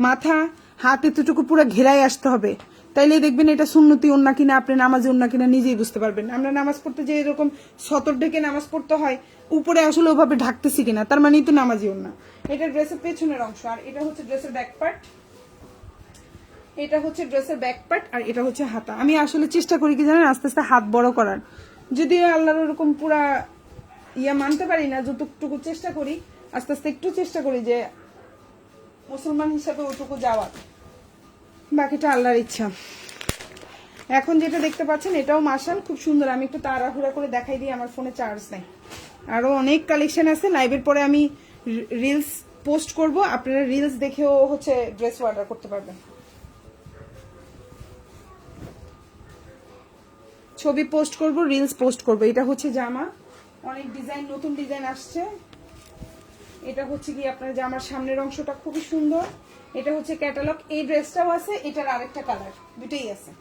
মাথা, হাত এতটুকু পুরো ঘেরাই আসতে হবে, তাইলে দেখবেন এটা সুন্নতি ওন্না কিনা, আপনি নামাজি ওন্না কিনা নিজেই বুঝতে পারবেন। আমরা নামাজ পড়তে যে এরকম সতর ঢেকে নামাজ পড়তে হয়, উপরে আসলে ওভাবে ঢাকতেছি কিনা, তার মানে তো নামাজি ওন্না। এটা ড্রেসের পেছনের অংশ, আর এটা হচ্ছে ড্রেসের ব্যাক পার্ট। এটা হচ্ছে ড্রেসের ব্যাক পার্ট, আর এটা হচ্ছে হাতা। আমি আসলে চেষ্টা করি কি জানেন, আস্তে আস্তে হাত বড় করার, যদিও আল্লাহর ওরকম পুরা মানতে পারি না, যতটুকু চেষ্টা করি আস্তে আস্তে একটু চেষ্টা করি যে মুসলমান হিসাবে ওটুকু যাওয়ার, বাকিটা আল্লাহর ইচ্ছা। এখন যেটা দেখতে পাচ্ছেন এটাও মাশাল, খুব সুন্দর। আমি একটু তাড়াহুড়া করে দেখাই দিই, আমার ফোনে চার্জ নাই। আরো অনেক কালেকশন আছে, লাইভের পরে আমি রিলস পোস্ট করব, আপনারা রিলস দেখেও হচ্ছে ড্রেস অর্ডার করতে পারবেন। ছবি পোস্ট করব, রিলস পোস্ট করব। এটা হচ্ছে জামা, অনেক ডিজাইন, নতুন ডিজাইন আসছে। এটা হচ্ছে কি আপনার জামার সামনের অংশটা খুবই সুন্দর। এটা হচ্ছে ক্যাটালগ। এই ড্রেসটাও আছে, এটার আরেকটা কালার, দুটেই আছে।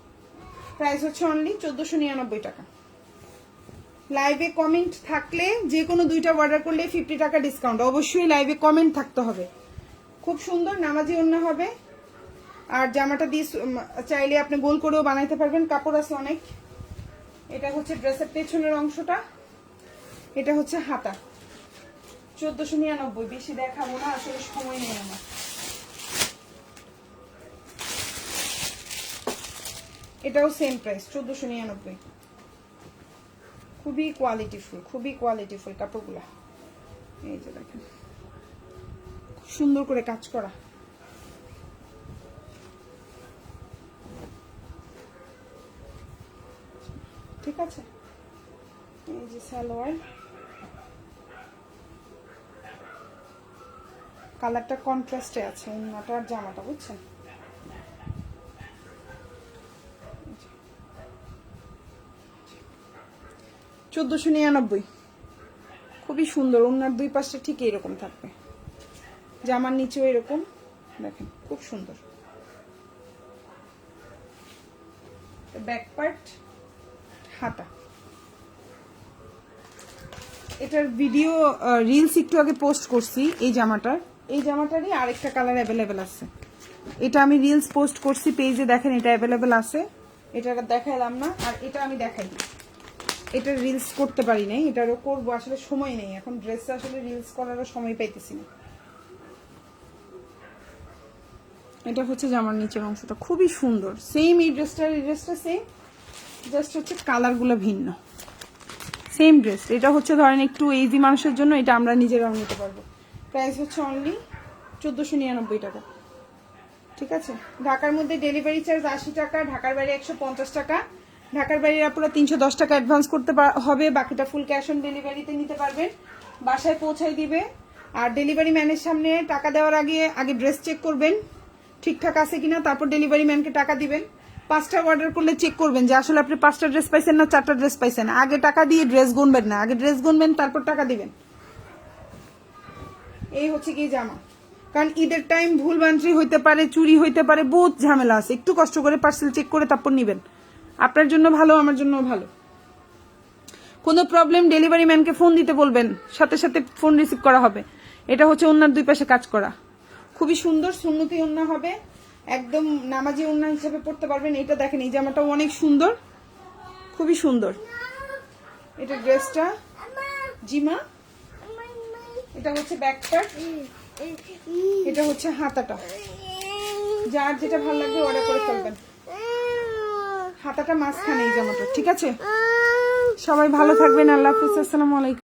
প্রাইস হচ্ছে অনলি 1499 টাকা। লাইভে কমেন্ট থাকলে যে কোনো দুইটা অর্ডার করলে 50 টাকা ডিসকাউন্ট। অবশ্যই লাইভে কমেন্ট থাকতে হবে। খুব সুন্দর নামাজি ওড়না হবে। আর জামাটা দিয়ে চাইলে আপনি গোল করেও বানাইতে পারবেন, কাপড় আছে অনেক। এটা হচ্ছে ড্রেসের পেছনের অংশটা, এটা হচ্ছে হাতা। 1499। বেশি দেখাবো না, আসলে সময় নেই আমার। এটাও সেম প্রাইস 1499। খুবই কোয়ালিটিফুল, খুবই কোয়ালিটিফুল কাপড়গুলা। এই যে দেখেন, সুন্দর করে কাজ করা। ঠিক আছে, এই যে সালোয়ার, কালারটা কন্ট্রাস্টে আছে ওড়নাটা আর জামাটা, বুঝছেন? 1499। খুবই সুন্দর। ওড়নার দুই পাশটা ঠিক এরকম থাকবে, জামার নিচেও এরকম, দেখেন খুব সুন্দর। ব্যাক পার্ট, হাতা। এটার ভিডিও রিলস একটু আগে পোস্ট করছি এই জামাটার। এই জামাটারই আরেকটা কালার অ্যাভেলেবেল আছে। এটা আমি রিলস পোস্ট করছি পেজে, দেখেন এটা অ্যাভেলেবেল আছে। এটা দেখাইলাম না, আর এটা আমি দেখাই। এটা রিলস করতে পারি নাই, এটারও করবো, আসলে সময় নেই এখন। ড্রেস আসলে রিলস করারও সময় পাইতেছি না। এটা হচ্ছে জামার নিচের অংশটা, খুবই সুন্দর। সেম এই ড্রেসটা সেম, জাস্ট হচ্ছে কালারগুলো ভিন্ন। Same dress. এটা হচ্ছে ধরেন একটু ইজি মানুষের জন্য, এটা আমরা নিজেরাও নিতে পারবো। প্রাইস হচ্ছে অনলি 1499 টাকা। ঠিক আছে। ঢাকার মধ্যে ডেলিভারি চার্জ 80 টাকা, ঢাকার বাইরে 150 টাকা। ঢাকার বাইরে আপনারা 310 টাকা অ্যাডভান্স করতে হবে, বাকিটা ফুল ক্যাশ অন ডেলিভারিতে নিতে পারবেন, বাসায় পৌঁছাই দিবে। আর ডেলিভারি ম্যানের সামনে টাকা দেওয়ার আগে ড্রেস চেক করবেন ঠিকঠাক আছে কিনা, তারপর ডেলিভারি ম্যানকে টাকা দিবেন। 5টা অর্ডার করলে চেক করবেন যে আসলে আপনি 5টা ড্রেস পাইছেন না 4টা ড্রেস পাইছেন। আগে টাকা দিয়ে ড্রেস গুনবেন না, আগে ড্রেস গুনবেন তারপর টাকা দিবেন। এই হচ্ছে কি জামা। কারণ ঈদের টাইম ভুলভ্রান্তি হইতে পারে, চুরি হইতে পারে, বহুত ঝামেলা আছে। একটু কষ্ট করে পার্সেল চেক করে তারপর নিবেন, আপনার জন্য ভালো, আমার জন্য ভালো। কোনো প্রবলেম ডেলিভারি ম্যানকে ফোন দিতে বলবেন, সাথে সাথে ফোন রিসিভ করা হবে। এটা হচ্ছে ওড়নার দুই পাশে কাজ করা, খুবই সুন্দর। সুন্নতি ওড়না হবে, একদম নামাজি ওড়না হিসেবে পড়তে পারবেন। এটা দেখেন, এই জামাটাও অনেক সুন্দর, খুবই সুন্দর। এটা ড্রেসটা জিমা, এটা হচ্ছে ব্যাক পার্ট, এটা হচ্ছে হাতাটা। যার যেটা ভালো লাগবে অর্ডার করে ফেলবেন। হাতাটা মাঝখানে এই জামাটা। ঠিক আছে, সবাই ভালো থাকবেন। আল্লাহ হাফিজ, আসসালামু আলাইকুম।